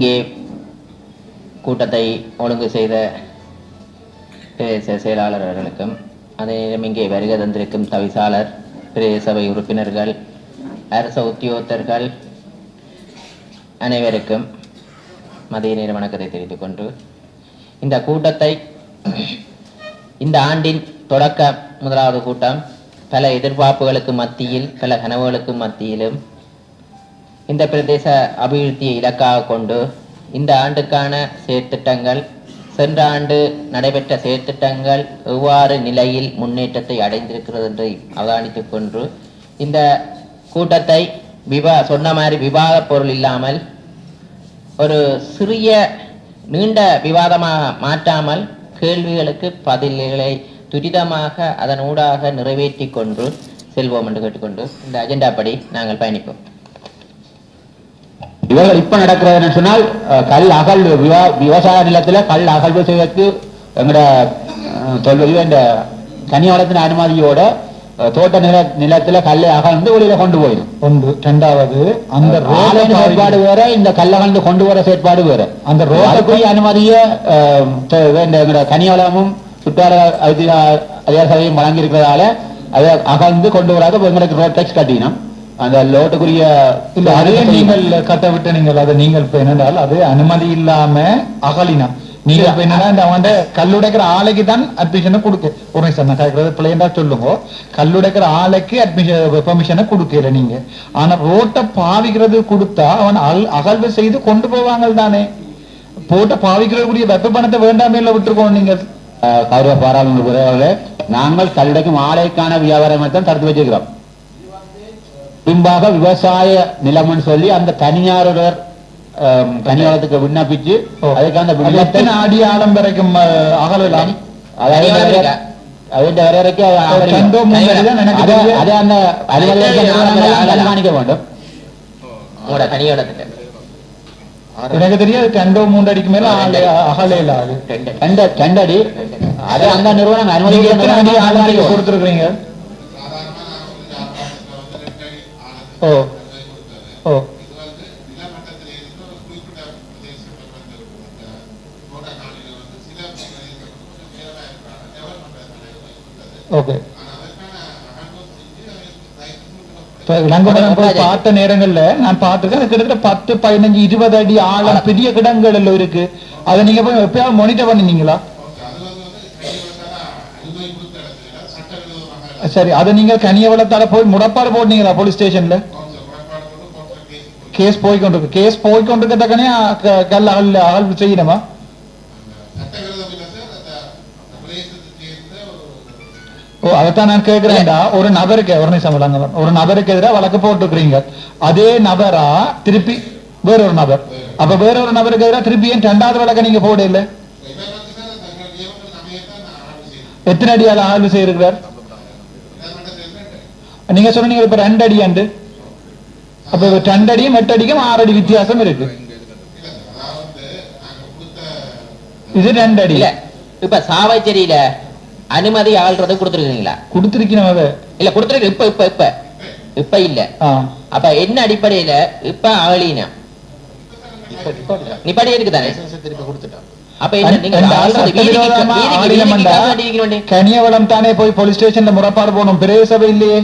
இங்கே கூட்டத்தை ஒழுங்கு செய்த பிரதேச செயலாளர் அவர்களுக்கும், அதே நேரம் இங்கே வருகை தந்திருக்கும் தவிசாளர், பிரதேச சபை உறுப்பினர்கள், அரச உத்தியோகத்தர்கள் அனைவருக்கும் மதிய நேர வணக்கத்தை தெரிவித்துக் கொண்டு, இந்த கூட்டத்தை இந்த ஆண்டின் தொடக்க முதலாவது கூட்டம் பல எதிர்பார்ப்புகளுக்கு மத்தியில், பல கனவுகளுக்கு மத்தியிலும் இந்த பிரதேச அபிவிருத்தியை இலக்காக கொண்டு இந்த ஆண்டுக்கான செயற்திட்டங்கள், சென்ற ஆண்டு நடைபெற்ற செயற்திட்டங்கள் எவ்வாறு நிலையில் முன்னேற்றத்தை அடைந்திருக்கிறது என்று அவதானித்துக் கொண்டு இந்த கூட்டத்தை சொன்ன மாதிரி விவாத பொருள் இல்லாமல் ஒரு சிறிய நீண்ட விவாதமாக மாற்றாமல் கேள்விகளுக்கு பதில்களை துரிதமாக அதன் ஊடாக நிறைவேற்றி கொண்டு செல்வோம் என்று கேட்டுக்கொண்டு இந்த அஜெண்டா படி நாங்கள் பயணிப்போம். இவர்கள் இப்ப நடக்கிறது சொன்னால் கல் அகழ்வு விவசாய நிலத்துல கல் அகழ்வு செய்வதற்கு எங்களோட இந்த கனியாளத்தின் அனுமதியோட தோட்ட நிலத்துல கல்லை அகழ்ந்து வெளியில கொண்டு போயிடும் ஒன்று. இரண்டாவது, அந்த செயற்பாடு வேற, இந்த கல்லகழ்ந்து கொண்டு வர செயற்பாடு வேற. அந்த ரோட்டுக்குரிய அனுமதிய எங்களோட கனியாளமும் சுற்றார அதிகார சபையும் வழங்கி இருக்கிறதால அதை அகழ்ந்து கொண்டு வராத எங்களுக்கு ரோட் டேக்ஸ் கட்டினோம். அந்த லோட்டுக்குரிய அதையே நீங்கள் கட்ட விட்டு நீங்கள் அதை நீங்கள் இப்ப என்னென்றால் அது அனுமதி இல்லாம அகலினம். நீங்க இப்ப என்னன்னா அவன் கல்லுடைக்கிற ஆலைக்கு தான் அட்மிஷனை கொடுக்க ஒரு நிமிஷம் கேட்கறது பிள்ளைண்டா சொல்லுங்க. கல்லுடைக்கிற ஆலைக்கு அட்மிஷன் பெர்மிஷனை கொடுக்கல நீங்க. ஆனா ரோட்டை பாவிக்கிறது கொடுத்தா அவன் அகழ்வு செய்து கொண்டு போவாங்க தானே. போட்ட பாவிக்கிறதுக்குரிய வெப்ப பணத்தை வேண்டாமே விட்டுருக்கோம். நீங்கள் கௌரவ பாராளுமன்ற நாங்கள் கல்லுடைக்கும் ஆலைக்கான வியாபாரத்தை தான் தடுத்து வச்சிருக்கிறோம். பின்பாக விவசாய நிலம்னு சொல்லி அந்த தனியார் தனியாளத்துக்கு விண்ணப்பிச்சு அதுக்கான விண்ணப்பத்தை ஆடி ஆழம் வரைக்கும் அகலாம். அதே வரைக்கும் கண்காணிக்க வேண்டும். எனக்கு தெரியாது 2-3 அடிக்கு மேல அகலையில அது 2 அடி. அது அந்த நிறுவனம் அனுமதி கொடுத்துருக்கீங்க. ஓ ஓ ஓகே. பார்த்த நேரங்கள்ல நான் பார்த்திருக்கேன். கிட்டத்தட்ட 10, 15, 20 அடி ஆழம் பெரிய கிடங்கள் எல்லாம் இருக்கு. அதை நீங்க போய் எப்பயாவது மானிட்டர் பண்ணீங்களா? சரி, அதை நீங்க கனியவளத்தால போய் முடப்பாடு போட்டீங்களா போலீஸ் ஸ்டேஷன்ல? கேஸ் போய்கொண்டிருக்கு. கேஸ் போய்கொண்டிருக்கத்தக்கனே கல் அகழ்வு செய்யணுமா? ஓ, அதைத்தான் நான் கேட்கிறேன்டா. ஒரு நபருக்கு ஒரு நபருக்கு எதிராக வழக்கு போட்டுக்கிறீங்க. அதே நபரா திருப்பி வேறொரு நபர், அப்ப வேறொரு நபருக்கு எதிராக திருப்பி ஏன் 2வது வழக்க நீங்க போட இல்லை? எத்தனை அடியால ஆய்வு செய்யிருக்கிறார்? நீங்க சொன்னீங்க இப்ப 2 அடி அண்டு. அப்ப 2 அடியும் 8 அடிக்கும் 6 அடி வித்தியாசம் இருக்கு. இது 2 அடி. இப்ப சாவைச்சேரியில அனுமதி ஆள்றது கொடுத்துருக்கீங்களா? கொடுத்திருக்கீங்க இல்ல கொடுத்துருக்கு. இப்ப இப்ப இப்ப இப்ப இல்ல. அப்ப என்ன அடிப்படையில இப்ப ஆளினா நிப்படி இருக்குதானே திருப்பி கொடுத்துட்டோம். கனியவளம் தானே போய் போலீஸ் ஸ்டேஷன்ல முறைப்பாடு போகணும். பிரேசபை இல்லையே.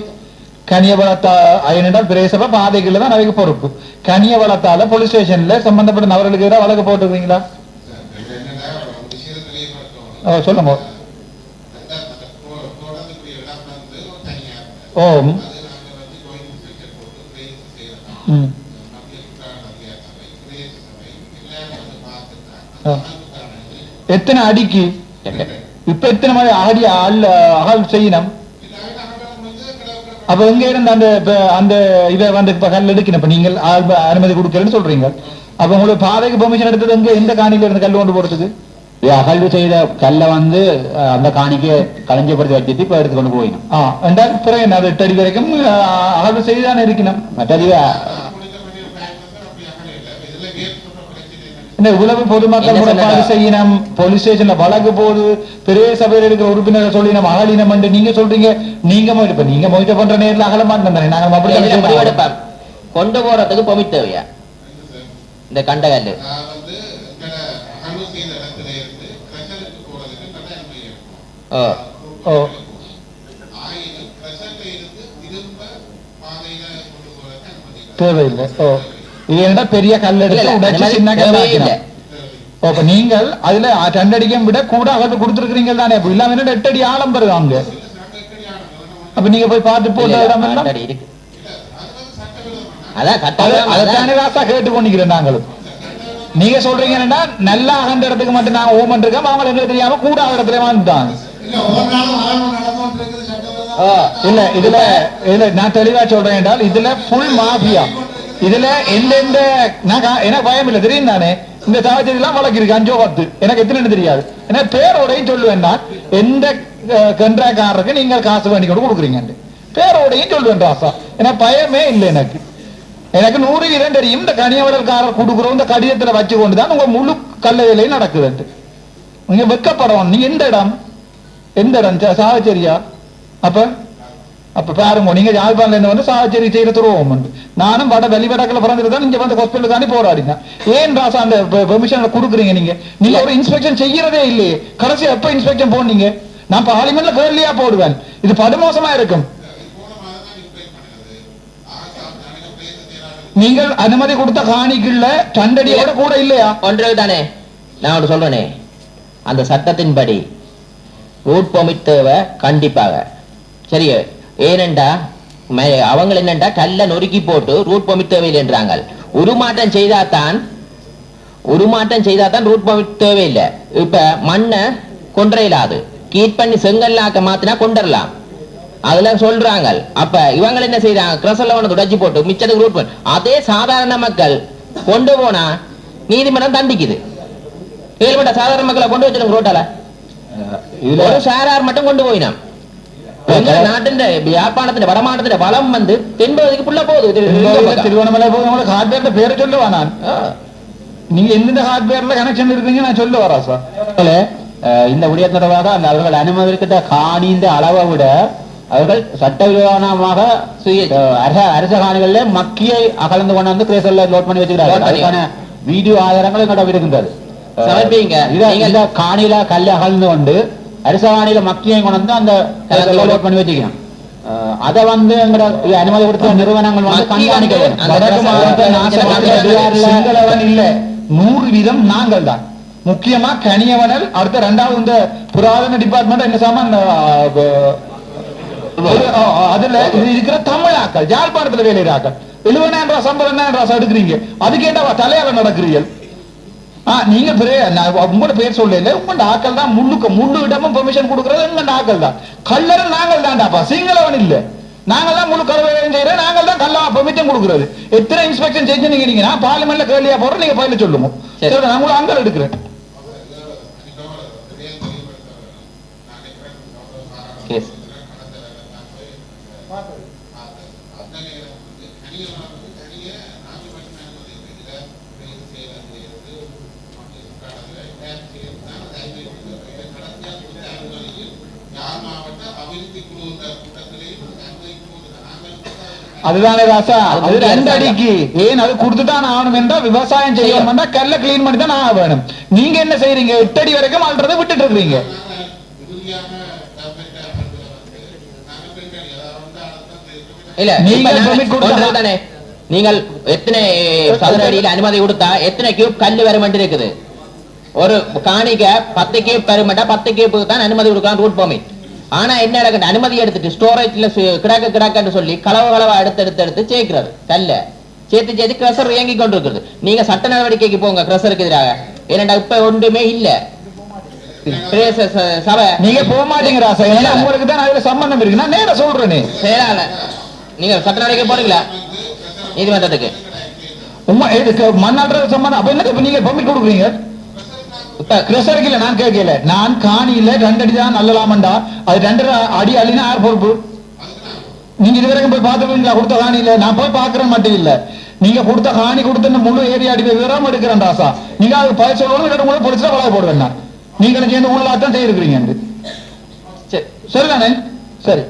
கனியவளத்தா என்றால் பிரேசபை பாதைகள்ல தான் அவைக்கு பொறுப்பு. கனியவளத்தால போலீஸ் ஸ்டேஷன்ல சம்பந்தப்பட்ட நபர்களுக்கு எதிராக வழக்கு போட்டுருக்கீங்களா? சொல்லுங்க. ஓ, எத்தனை அடிக்கு இப்ப எத்தனை மாதிரி அடி அகல் செய்யணும்? அப்ப எங்க இருந்து அந்த இதை வந்து இப்ப கல் எடுக்கணும். இப்ப நீங்கள் அனுமதி கொடுக்கலன்னு சொல்றீங்க. அப்ப உங்களுக்கு பாதைக்கு பெர்மிஷன் எடுத்தது எங்க, எந்த காணியில இருந்து கல் கொண்டு போறதுக்கு? அகழ்வு செய்த கல்லை வந்து அந்த காணிக்கு களஞ்சியப்படுத்தி வச்சுட்டு இப்ப எடுத்துக்கொண்டு போயிடும். பிறகு அது 8 அடி வரைக்கும் அகழ்வு செய்துதானே இருக்கணும். மற்றது இவ்வளவு பொதுமக்கள் முறைப்பாடு செய்யணும். போலீஸ் ஸ்டேஷன்ல வழக்கு போது பெரிய சபையில் இருக்கிற உறுப்பினர்கள் சொல்லி நம்ம அகலினம் என்று நீங்க சொல்றீங்க. நீங்க மொழிட்ட பண்ற நேரில் அகல மாட்டோம் தானே. நாங்க கொண்டு போறதுக்கு பொமிட் தேவையா? இந்த கண்டகல்லு ஓ ஓ தேவையில்லை. ஓ இது என்ன பெரிய கல் எடுத்து உடைச்சு சின்ன கல் ஆக்கினோம். அப்ப நீங்கள் அதுல 2 அடிக்கும் விட கூட அகத்து கொடுத்துருக்கீங்க தானே. அப்ப இல்லாம 8 அடி ஆழம் பெறுது அங்க. அப்ப நீங்க போய் பார்த்து போட்ட இடம் எல்லாம் இருக்கு. அதான் அதானே ராசா கேட்டு கொண்டிருக்கிறேன். நாங்களும் நீங்க சொல்றீங்க என்னன்னா நல்லா அகண்ட இடத்துக்கு மட்டும் நாங்க ஓமன் இருக்கோம், அவங்க எங்களுக்கு தெரியாம கூட இடத்துல வந்துட்டாங்க. இல்ல இதுல நான் தெளிவா சொல்றேன் என்றால் இதுல ஃபுல் மாஃபியா. இதுல எந்தெந்த எனக்கு பயம் இல்லை தெரியும் தானே. இந்த சாவச்சேரி எல்லாம் வழக்கிருக்கு 5 10 எனக்கு எத்தனை தெரியாது. ஏன்னா பேரோடையும் சொல்லுவேன் நான் எந்த கன்றாக்காரருக்கு நீங்கள் காசு வேண்டி கொண்டு கொடுக்குறீங்க பேரோடையும் சொல்லுவேன் ராசா. ஏன்னா பயமே இல்லை எனக்கு. எனக்கு 100% தெரியும் இந்த கனியவரல்காரர் கொடுக்குறோம் இந்த கடிதத்துல வச்சு கொண்டுதான் உங்க முழு கல்ல வேலையும் நடக்குது. நீங்க வெக்கப்படணும். நீங்க எந்த இடம் சாவச்சேரியா? அப்ப பாருங்க நீங்க யாழ்ப்பாணம் வந்து சாவச்சேரி செய்யற துருவம் உண்டு. நானும் வெளிவடக்கில் பிறந்துட்டு தான் இங்க வந்து ஹாஸ்பிட்டல் தானே போராடினேன். ஏன் ராசா அந்த பெர்மிஷன் கொடுக்குறீங்க? நீங்க ஒரு இன்ஸ்பெக்ஷன் செய்யறதே இல்லையே. கடைசி எப்ப இன்ஸ்பெக்ஷன் போனீங்க? நான் பார்லிமெண்ட்ல கேள்வியா போடுவேன். இது படுமோசமா இருக்கும். நீங்கள் அனுமதி கொடுத்த காணிக்குள்ள 2 அடியோட கூட இல்லையா? ஒன்று தானே நான் சொல்றேனே. அந்த சட்டத்தின்படி ரூட் பெர்மிட் தேவை கண்டிப்பாக. சரி, ஏனெண்டா அவங்க என்னண்டா கல்ல நொறுக்கி போட்டு ரூட் பெர்மிட் தேவையில்லை என்றாங்க. உருமாற்றம் செய்தாதான் ரூட் பெர்மிட் தேவையில்லை. இப்ப மண்ணை கொன்றையிலாது கீட் பண்ணி செங்கல்லாக்க மாத்தினா கொண்டரலாம் அதுல சொல்றாங்க. அப்ப இவங்க என்ன செய்யறாங்க? கிரசல்ல உடைச்சு போட்டு மிச்சத்துக்கு ரூட் பண்ணி அதே சாதாரண மக்கள் கொண்டு போனா நீதிமன்றம் தண்டிக்குது. கேள்விப்பட்ட சாதாரண மக்களை கொண்டு வச்சிருங்க ரோட்டால. ஒரு சாரார் மட்டும் கொண்டு போயினா நாட்டின் யாழ்ப்பாணத்தின் வடமாட்டத்தின் வளம் வந்து தென்பகுதிக்கு புள்ள போகுது. திருவண்ணாமலை போது ஹார்ட்வேர்ல பேரை சொல்லுவா நான். நீங்க எந்தெந்த ஹார்ட்வேர்ல கனெக்ஷன் இருக்கீங்க நான் சொல்ல வரா சார். இந்த விடயம் தொடர்பாக அந்த அவர்கள் அனுமதிக்கிட்ட காணிந்த அளவை விட அவர்கள் சட்டவிரோதமாக அரச காணிகளில மக்கியை அகலந்து கொண்டு வந்து கிரேசல்ல லோட் பண்ணி வச்சுக்கிறார்கள். அதுக்கான வீடியோ ஆதாரங்கள் எங்கள்கிட்ட இருக்கின்றது. காணியில கல்லை அகழ்ந்து கொண்டு அரச காணியில மக்கியை கொண்டு வந்து அந்த லோட் பண்ணி வச்சுக்கணும். அதை வந்து எங்களோட அனுமதி கொடுத்த நிறுவனங்கள் வந்து கண்காணிக்க வேண்டும். 100% நாங்கள் தான். முக்கியமா கனியவனல் அடுத்த 2வது இந்த புராதன டிபார்ட்மெண்ட் என்ன சாமான் அதுல இருக்கிற தமிழாக்கள் யாழ்ப்பாணத்துல வேலையாக்கள் 70,000 ரூபாய் சம்பளம் எடுக்கிறீங்க. அதுக்கு ஏண்டா தலையால நடக்கிறீர்கள்? நீங்க உங்களோட பேர் சொல்லல. உங்களோட ஆக்கள் தான் முழு இடமும் பெர்மிஷன் கொடுக்கறது எங்க ஆக்கள் தான். கல்லர் நாங்கள் தான்டாப்பா, சிங்களவன் இல்ல. நாங்கள் தான் முழு கருவேலையும் செய்யறோம். நாங்கள் தான் கல்லா பெர்மிஷன் கொடுக்கறது. எத்தனை இன்ஸ்பெக்ஷன் செஞ்சு நீங்க நான் பார்லிமெண்ட்ல கேள்வியா போறோம். நீங்க பயில சொல்லுங்க. நான் உங்களை அங்கே எடுக்கிறேன். அதுதானே ராசா. அது 2 அடிக்கு ஏன் அது கொடுத்துதான் ஆகணும் என்றா விவசாயம் செய்யணும்னா கல்ல கிளீன் பண்ணி தான் ஆக வேணும். நீங்க என்ன செய்யறீங்க? 8 அடி வரைக்கும் ஆள்றதை விட்டுட்டு இருக்கீங்க. இல்ல நீங்கள் எத்தனை சதுர அடியில் அனுமதி கொடுத்தா எத்தனை கியூப் கல்லு வர வேண்டி இருக்குது? ஒரு காணிக்க 10 கியூப் பெருமட்டா 10 கியூப்புக்கு தான் அனுமதி கொடுக்கலாம் ரூட் பெர்மிட். ஆனா என்ன நடக்குது? அனுமதி எடுத்துட்டு ஸ்டோரேஜ்ல கிடக்குன்னு சொல்லி களவா எடுத்து சேர்க்கிறது. கல்ல சேர்த்து கிரஷர் இயங்கி கொண்டு இருக்கிறது. நீங்க சட்ட நடவடிக்கைக்கு போங்க கிரஷருக்கு எதிராக. ஏன்னா இப்ப ஒன்றுமே இல்ல. நீங்க போக மாட்டீங்க ராசா. உங்களுக்கு தான் அதுல சம்பந்தம் இருக்கு. நான் நேர சொல்றேனே. செயலாள நீங்க சட்ட நடவடிக்கை போறீங்களா நீதிமன்றத்துக்கு? மண்ணாற்ற சம்பந்தம் அப்ப என்ன நீங்க பெர்மிட் கொடுக்குறீங்க? கிரஷருக்கு இல்ல நான் கேட்கல. நான் காணியில 2 அடி தான் நல்லலாமண்டா. அது 2 அடி அள்ளினா யார் பொறுப்பு? நீங்க இதுவரைக்கும் போய் பார்த்துருக்கீங்களா கொடுத்த காணியில? நான் போய் பாக்குறேன் மட்டும் இல்ல. நீங்க கொடுத்த காணி கொடுத்த முழு ஏரியா அடி விவரம் எடுக்கிறேன் ராசா. நீங்க அது பதில் சொல்லணும். உங்களை பொலிஸ்ல வளர போடுவேன். நீங்களும் சேர்ந்து உள்ளாத்தான் செய்திருக்கிறீங்க. சரிதானே? சரி.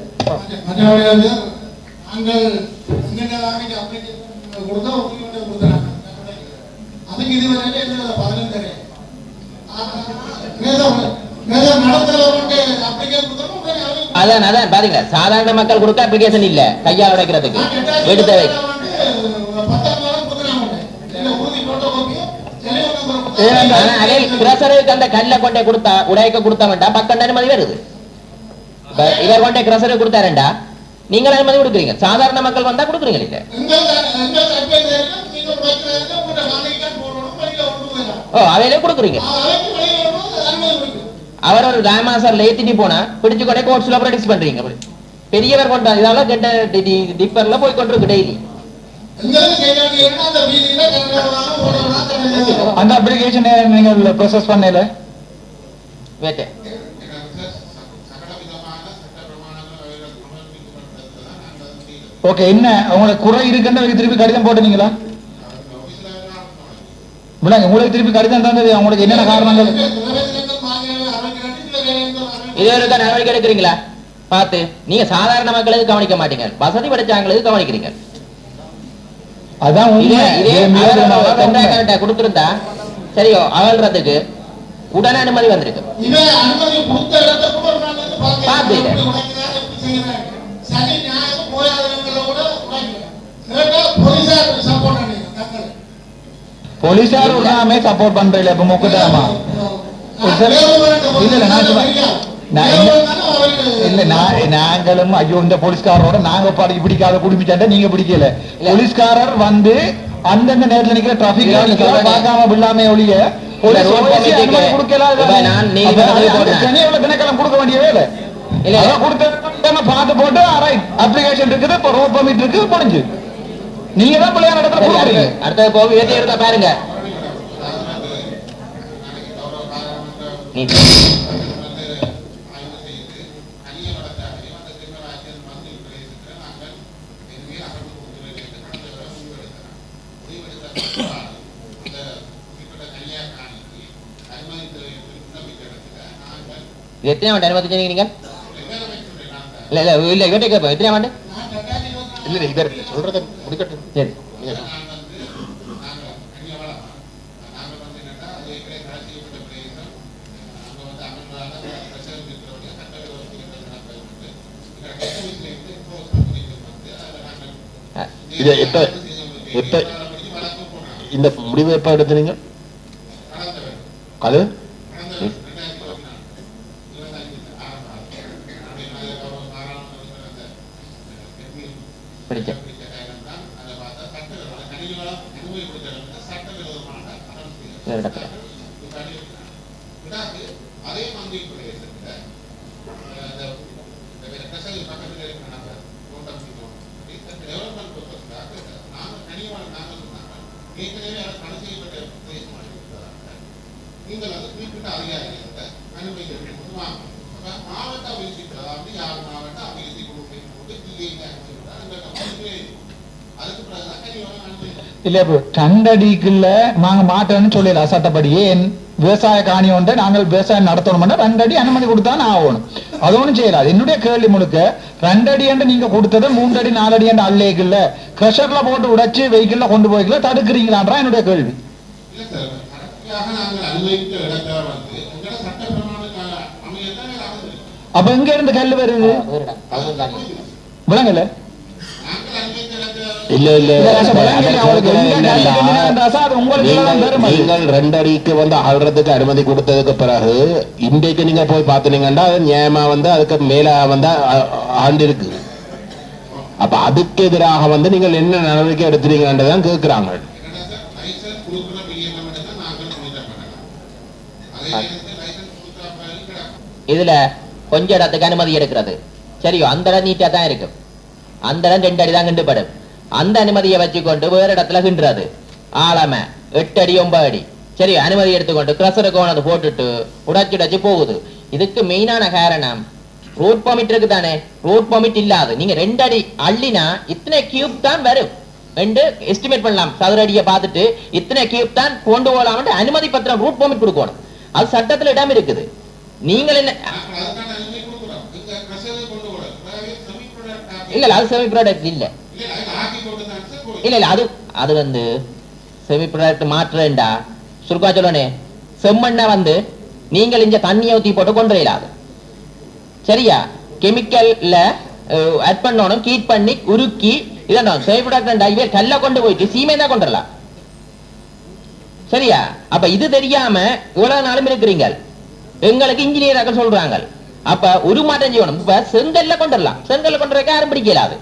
அதுக்கு இதுவரையில என்ன பதிலும் தெரியும். நடத்துறவங்க அப்ளிகேஷன் கொடுத்தோம். அதான் பாத்தீங்களா, சாதாரண மக்கள் கொடுக்க அப்ளிகேஷன் இல்ல, கையால் உடைக்கிறதுக்கு எடுத்து வை. கிரசருக்கு அந்த கல்ல கொண்டே கொடுத்தா உடைக்க கொடுத்தா பக்கம் அனுமதி வருது. இவர் கொண்டே கிரசருக்கு கொடுத்தாருண்டா நீங்கள் அனுமதி கொடுக்குறீங்க, சாதாரண மக்கள் வந்தா கொடுக்குறீங்க இல்ல. ஓ அவையிலே கொடுக்குறீங்க. அவர் ஒரு ராமாசர்ல ஏத்திட்டு போனா பிடிச்சு கொண்டே கோர்ட்ஸ்ல ப்ராக்டிஸ் பண்றீங்க. பெரியவர் கொண்டா இதெல்லாம் கெட்ட டிப்பர்ல போய் கொண்டிருக்கு டெய்லி. அந்த அப்ளிகேஷன் நீங்க ப்ரோசஸ் பண்ணல வேட்டை ஓகே. என்ன உங்களுக்கு குறை இருக்குன்னு திருப்பி கடிதம் போட்டுனீங்களா? உங்களுக்கு திருப்பி கடிதம் தந்தது உங்களுக்கு என்னென்ன காரணங்கள்? இது ஒரு நடவடிக்கை எடுக்கிறீங்களா பார்த்து? நீங்க சாதாரண மக்களுக்கு கவனிக்க மாட்டீங்க, வசதி படைச்சவங்களுக்கு கவனிக்கிறீங்க. அதான் கொடுத்திருந்தா சரியோ அகழ்றதுக்கு உடனே அனுமதி வந்திருக்கு. போலீசார் உடனே சப்போர்ட் பண்றீங்க. இப்ப முக்கியமா நாங்களும் ஐயோ இந்த போலீஸ்காரரோட நாங்க பாடி பிடிக்காத குடிமிச்சாட்ட நீங்க பிடிக்கல. போலீஸ்காரர் வந்து அந்தந்த நேரத்தில் நிக்கிற டிராபிக் பார்க்காம விடாம ஒழிய தினக்கலம் கொடுக்க வேண்டிய வேலை பார்த்து போட்டு அப்ளிகேஷன் இருக்குது, ரோட் பர்மிட் இருக்கு, முடிஞ்சு. நீங்க தான் பிள்ளையார் இடத்துல கொடுக்குறீங்க. அடுத்த கோவில் ஏற்றி இருந்தா பாருங்க. எத்தனை ஆண்டு அனுமதிச்சீங்க நீங்க? இல்ல இல்ல இல்ல இவர்கிட்ட கேட்போம். எத்தனை ஆண்டு? இல்ல இவர் சொல்றத முடிக்கட்டும். சரி இது எப்ப இந்த முடிவு எப்ப எடுத்தீங்க? அது பிடிச்ச நீங்கள் அது குறிப்பிட்ட அதிகாரிகளை அனுமதி மாவட்ட அபிவிருத்தி, அதாவது யார் மாவட்ட அபிவிருத்தி அதுக்கு பிறகுதான் கனிவான அனுமதி. இல்ல இப்போ ரெண்டடிக்குள்ள நாங்க மாட்டோம்னு சொல்லல சட்டப்படியே. விவசாய காணி ஒன்றை நாங்கள் விவசாயம் நடத்தணும்னா 2 அடி அனுமதி கொடுத்தா ஆகணும். அது ஒண்ணும் செய்யலாது. என்னுடைய கேள்வி முழுக்க 2 அடி என்று நீங்க கொடுத்தது 3 அடி 4 அடி என்று அல்லேக்குள்ள கிரஷர்ல போட்டு உடைச்சு வெஹிக்கிள்ல கொண்டு போய்க்கல தடுக்கிறீங்களான்றா என்னுடைய கேள்வி. அப்ப எங்க இருந்து கல் வருது விளங்கல? இல்ல இல்ல நீங்கள் 2 அடிக்கு வந்து அகழ்றதுக்கு அனுமதி கொடுத்ததுக்கு பிறகு இன்றைக்கு நீங்க போய் பாத்தீங்கன்னா நியாயமா வந்து அதுக்கு மேல வந்து ஆண்டு இருக்கு. அப்ப அதுக்கு எதிராக வந்து நீங்கள் என்ன நடவடிக்கை எடுத்துறீங்கன்றதான் கேட்கிறாங்க. இதுல கொஞ்ச இடத்துக்கு அனுமதி எடுக்கிறது சரியோ, அந்த இடம் நீட்டா தான் இருக்கு, அந்த இடம் 2 அடி தான் கிண்டுபடும். அந்த அனுமதியை வச்சுக்கொண்டு வேற இடத்துல கிண்டுறது ஆழமை 8 அடி 9 அடி சரி அனுமதி எடுத்துக்கொண்டு கிரசரை கோணது போட்டுட்டு உடைச்சு போகுது. இதுக்கு மெயினான காரணம் ரோட் பர்மிட் இருக்கு தானே. ரோட் பர்மிட் இல்லாது நீங்க 2 அடி அள்ளினா இத்தனை கியூப் தான் வரும் என்று எஸ்டிமேட் பண்ணலாம். சதுர அடியை பார்த்துட்டு இத்தனை கியூப் தான் கொண்டு போகலாம் அனுமதி பத்திரம் ரூட் பர்மிட் கொடுக்கணும். அது சட்டத்துல இடம் இருக்குது. நீங்கள் என்ன இல்ல அது செமி ப்ராடக்ட் இல்ல இல்ல இல்ல அது அது வந்து செமி ப்ராடக்ட் மாற்றுறேன்டா சுருக்கா சொல்லணே செம்மண்ணை வந்து நீங்கள் இங்க தண்ணியை ஊற்றி போட்டு கொண்டு இல்லாது சரியா கெமிக்கல்ல ஆட் பண்ணணும் கீட் பண்ணி உருக்கி இதெல்லாம் செமி ப்ராடக்ட் இவே கல்ல கொண்டு போயிட்டு சீமை தான் கொண்டுடலாம் சரியா அப்ப இது தெரியாம இவ்வளவு நாளும் இருக்கிறீங்க எங்களுக்கு இன்ஜினியராக சொல்றாங்க அப்ப ஒரு மாற்றம் செய்யணும் இப்ப செங்கல்ல கொண்டுடலாம் செங்கல்ல கொண்டு வைக்க யாரும் பிடிக்கலாது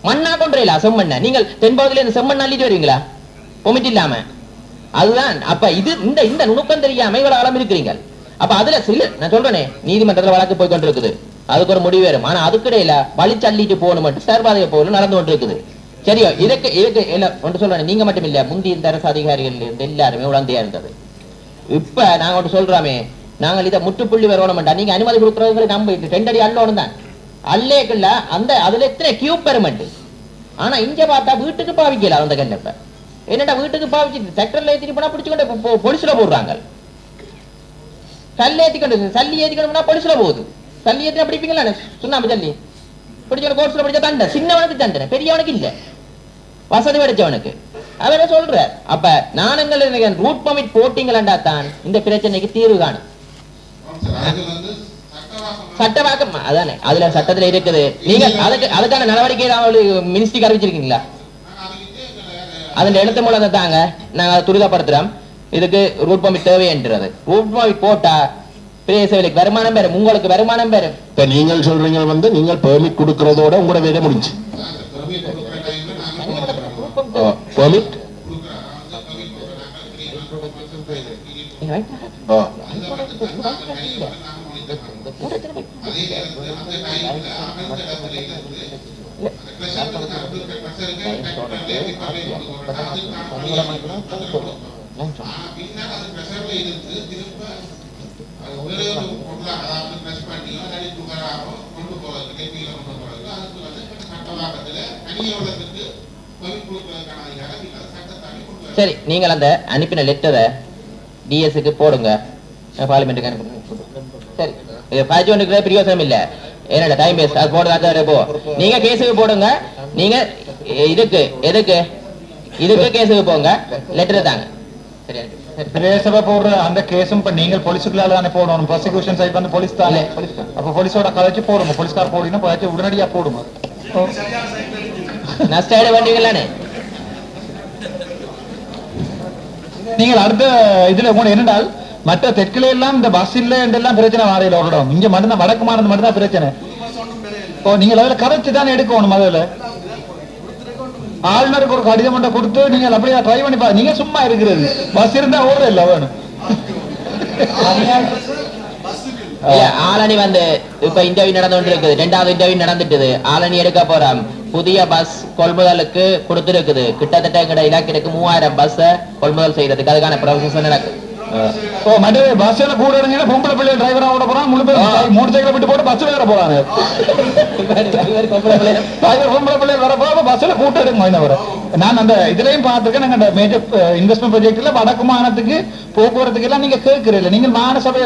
மண்ணா கொண்டுல செம்மண்ண நீங்கள் தென்பகுதியில இந்த செம்மண் அள்ளிட்டு வருவீங்களா பொமிட் இல்லாம அதுதான் அப்ப இது இந்த இந்த நுணுக்கம் தெரியாம இவ்வளவு அளம் இருக்கிறீங்க அப்ப அதுல சில நான் சொல்றேனே நீதிமன்றத்துல வழக்கு போய் கொண்டிருக்குது அதுக்கு ஒரு முடிவு வரும் ஆனா அதுக்கிடையில வலிச்சல்லிட்டு போகணும் மட்டும் சேர்பாதைய போகணும் நடந்து கொண்டிருக்குது சரியோ இதுக்கு இதுக்கு ஒன்று சொல்றேன் நீங்க மட்டும் இல்ல முந்தைய இந்த அரசு அதிகாரிகள் இருந்து எல்லாருமே உடந்தையா இருந்தது இப்ப நாங்க ஒன்று சொல்றோமே நாங்கள் இதை முற்றுப்புள்ளி வரணும் நீங்க அனுமதி கொடுக்கறவங்களை நம்ம 2 அடி அள்ளோணும் தான் அல்லேக்குள்ள அந்த அதுல எத்தனை கியூப் பெருமெண்ட் ஆனா இங்க பார்த்தா வீட்டுக்கு பாவிக்கல அந்த கண்ணப்ப என்னடா வீட்டுக்கு பாவிச்சு செக்டர்ல ஏத்திட்டு போனா பிடிச்சுக்கொண்டு போலீஸ்ல போடுறாங்க கல் ஏத்திக்கொண்டு சல்லி ஏத்திக்கொண்டு போனா போலீஸ்ல போகுது சல்லி ஏத்தினா பிடிப்பீங்களா சுண்ணாம்பு சல்லி பிடிச்சவன கோர்ஸ்ல பிடிச்ச தண்டை சின்னவனுக்கு தண்டனை பெரியவனுக்கு இல்ல வசதி படிச்சவனுக்கு அவரை சொல்ற அப்ப நானுங்கள் ரூட் பர்மிட் போட்டீங்களா தான் இந்த பிரச்சனைக்கு தீர்வு காணும் சட்டவாக்கம் அதானே அதுல சட்டத்துல இருக்குது நீங்க அதுக்கான நடவடிக்கை மினிஸ்ட்ரிக்கு அறிவிச்சிருக்கீங்களா அதன் எழுத்து மூலம் தாங்க நாங்க துரிதப்படுத்துறோம் இதுக்கு ரூட் பர்மிட் தேவைன்றது ரூட் பர்மிட் போட்டா பிரேசவிலைக்கு வருமானம் பெறும் உங்களுக்கு வருமானம் பெறும் இப்ப நீங்கள் சொல்றீங்க வந்து நீங்கள் பெர்மிட் கொடுக்கறதோட உங்களோட வேலை முடிஞ்சு பெர்மிட் சரி நீங்கள் அந்த அனுப்பின லெட்டரை டிஎஸ்க்கு போடுங்க பார்லிமெண்ட்டுக்கு அனுப்புங்க சரி பாஜோனுக்கு பிரயோசனம் இல்ல என்னோட டைம் வேஸ்ட் அது போடுறதா போ நீங்க கேஸுக்கு போடுங்க நீங்க இதுக்கு இதுக்கு கேஸுக்கு போங்க லெட்டர் தாங்க சரி பிரேசவ போடுற அந்த கேஸும் இப்ப நீங்கள் போலீஸுக்குள்ளால தானே போடணும் ப்ராசிக்யூஷன் சைட் வந்து போலீஸ் தானே அப்ப போலீஸோட கதைச்சு போடுங்க போலீஸ்கார் போடுங்க கதைச்சு உடனடியா போடுங்க நஷ்டாயிட வேண்டியங்களானே நீங்கள் அடுத்த இதுல கூட என்னடால் மற்ற தெற்குல எல்லாம் இந்த பஸ் இல்ல என்றெல்லாம் பிரச்சனை வாரையில ஓடணும் இங்க மட்டும்தான் வடக்கு மாநிலம் மட்டும்தான் பிரச்சனை ஓ நீங்க அதுல கரைச்சு தானே எடுக்கணும் அதுல ஆளுநருக்கு ஒரு கடிதம் மட்டும் கொடுத்து நீங்கள் அப்படியே ட்ரை பண்ணி பா நீங்க சும்மா இருக்கிறது பஸ் இருந்தா ஓடுற இல்ல வேணும் ஆலனி வந்து இப்ப இன்டர்வியூ நடந்து கொண்டு இருக்குது 2வது இன்டர்வியூ நடந்துட்டு ஆலனி எடுக்க போறோம் புதிய பஸ் கொள்முதலுக்கு கொடுத்திருக்குது கிட்டத்தட்ட எங்கட இலக்கிற்கு 3000 பஸ் கொள்முதல் செய்யறதுக்கு அதுக்கான ப்ராசஸ் நடக்குது ஓ மற்ற பஸ்ல கூட இருங்க பொம்பளை பிள்ளை டிரைவரா ஓட போறான் முழு பேர் மோட்டர் சைக்கிள் விட்டு போட்டு பஸ் வேற போறாங்க பொம்பளை பிள்ளை வர போற பஸ்ல கூட்டம் எடுங்க வர நான் அந்த இதுலயும் பார்த்திருக்கேன் நாங்க அந்த மேஜர் இன்வெஸ்ட்மெண்ட் ப்ராஜெக்ட்ல வடக்கு மாநிலத்துக்கு போக்குவரத்துக்கு எல்லாம் நீங்க கேட்கிறீங்க நீங்க மாநசபை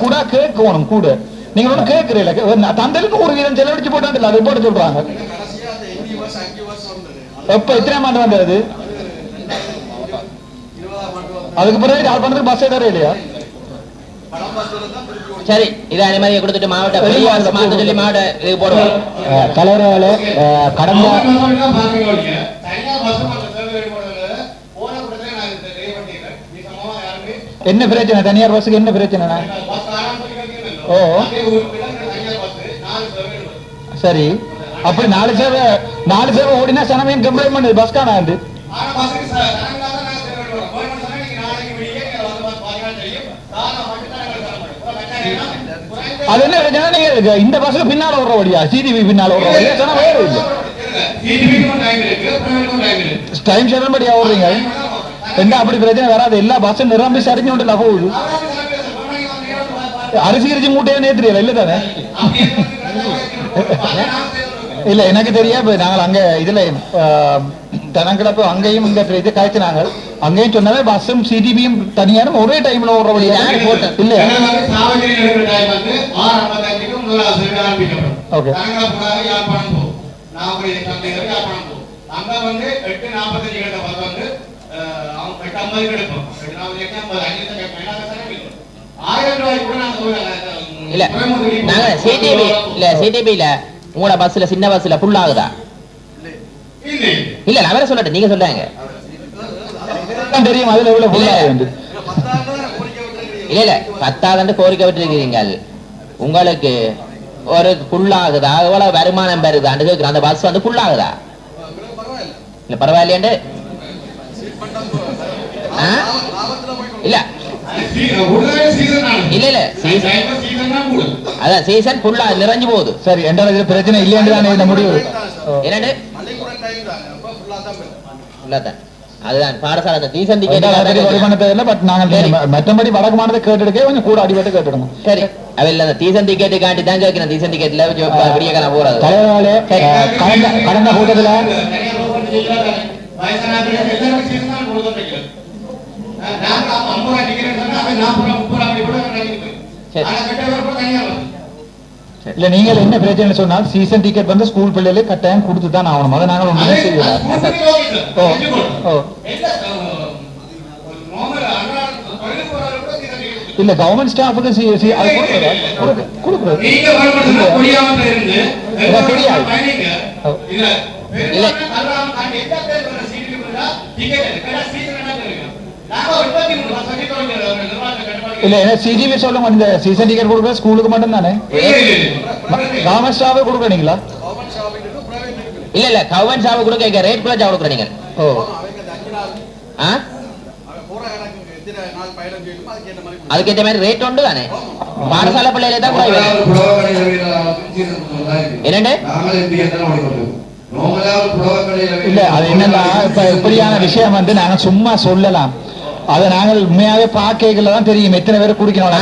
கூட கேட்கணும் கூட நீங்க ஒன்றும் கேட்கிறீங்க தந்தைக்கு 1% செலவழிச்சு போட்டு அதை போட்டு சொல்றாங்க எப்ப எத்தனை ஆண்டு வந்தது அதுக்கு பிறகு யார் பண்றது பஸ் ஏதாவது இல்லையா சரி இதை அனுமதியை கொடுத்துட்டு மாவட்ட சொல்லி மாவட்ட இது போடுவோம் தலைவரால கடந்த என்ன பிரச்சனை தனியார் பஸ்ஸுக்கு என்ன பிரச்சனை ஓ சரி அப்படி 4 சேவை ஓடினா சனமையும் கம்ப்ளைண்ட் பண்ணுது பஸ் காணாண்டு அது என்ன நீங்க இந்த பஸ்ல பின்னால ஓடுற வழியா சிடிவி பின்னால ஓடுற வழியா சொன்னா வேறு இல்லை டைம் ஷெட்யூல் படியா ஓடுறீங்க என்ன அப்படி பிரச்சனை வராது எல்லா பஸ்ஸும் நிரம்பி சரிஞ்சு கொண்டு போகுது அரிசி கிரிச்சி மூட்டையே நேத்துறியல இல்ல தானே இல்ல எனக்கு தெரியா நாங்கள் அங்க இதுல தனங்கிழப்பு அங்கேயும் இந்த இது காய்ச்சினாங்க அங்கேயும் சொன்னாவே பஸ்ஸும் சிடிபியும் தனியாரும் ஒரே டைம்ல ஓடுற வழி இல்ல ஓகே அங்க வந்து 8:45 அவங்க 850 எடுப்போம். நான் 850 5 கேட்பேன். என்ன சார் 1000 ரூபாய் கூட நாங்க இல்ல நாங்க சிடிபி இல்ல சிடிபில உங்களோட பஸ்ல சின்ன பஸ்ல ஃபுல் ஆகுதா? இல்ல நான் வேற சொல்லட்டேன், நீங்க சொல்றாங்க தெரியும் அதுல எவ்வளவு full ஆகுது. இல்ல இல்ல 10,000 கோரிக்கை விட்டுருக்கீங்க, உங்களுக்கு ஒரு ஃபுல் ஆகுதா? எவ்வளவு வருமானம் பெறுதான்னு கேட்கிறேன். அந்த பஸ் வந்து ஃபுல் ஆகுதா? இல்ல பரவாயில்லையாண்டு இல்ல இல்ல இல்ல அதான் சீசன் ஃபுல்லா நிறைஞ்சு போகுது. சரி என்ற இதுல பிரச்சனை இல்லையாண்டு தானே இந்த முடிவு. என்னண்டு இல்லதான் அதுதான் பாடசாலை அந்த சீசன் வருமானத்தை பட் நாங்கள் மற்றபடி வடக்கு மாநிலத்தை கேட்டுடுக்கே கொஞ்சம் கூட அடிபட்டு கேட்டுடணும். சரி அவையில் அந்த தீசன் டிக்கெட்டு காட்டி தான் கேட்கிறேன். தீசன் டிக்கெட்ல விடிய காண போறது தலைவர்களே கடந்த கூட்டத்துல இல்ல நீங்கள் என்ன பிரச்சனை சொன்னால் சீசன் டிக்கெட் வந்து ஸ்கூல் பிள்ளைகளுக்கு கட்டாயம் கொடுத்து தான் ஆகணும். அதை நாங்கள் ஒன்றுமே செய்யலாம். இல்ல கவர்மெண்ட் ஸ்டாஃபுக்கு கொடுக்குறது இல்ல சிஜிபி சொல்லுங்க, இந்த சீசன் டிக்கெட் கொடுக்குற ஸ்கூலுக்கு மட்டும் தானே? கவர்மெண்ட் ஸ்டாஃபே கொடுக்குறீங்களா? இல்ல இல்ல கவர்மெண்ட் ஸ்டாஃப் கொடுக்க ரேட் கூட கொடுக்குறீங்க. அதுக்கேற்ற மாதிரி ரேட் உண்டு தானே? பாடசாலை பிள்ளையில தான் என்னண்டு இல்ல அது என்னன்னா இப்ப இப்படியான விஷயம் வந்து நாங்க சும்மா சொல்லலாம். அதை நாங்கள் உண்மையாவே பாக்கைகள்ல தான் தெரியும் எத்தனை பேர் குடிக்கணும்.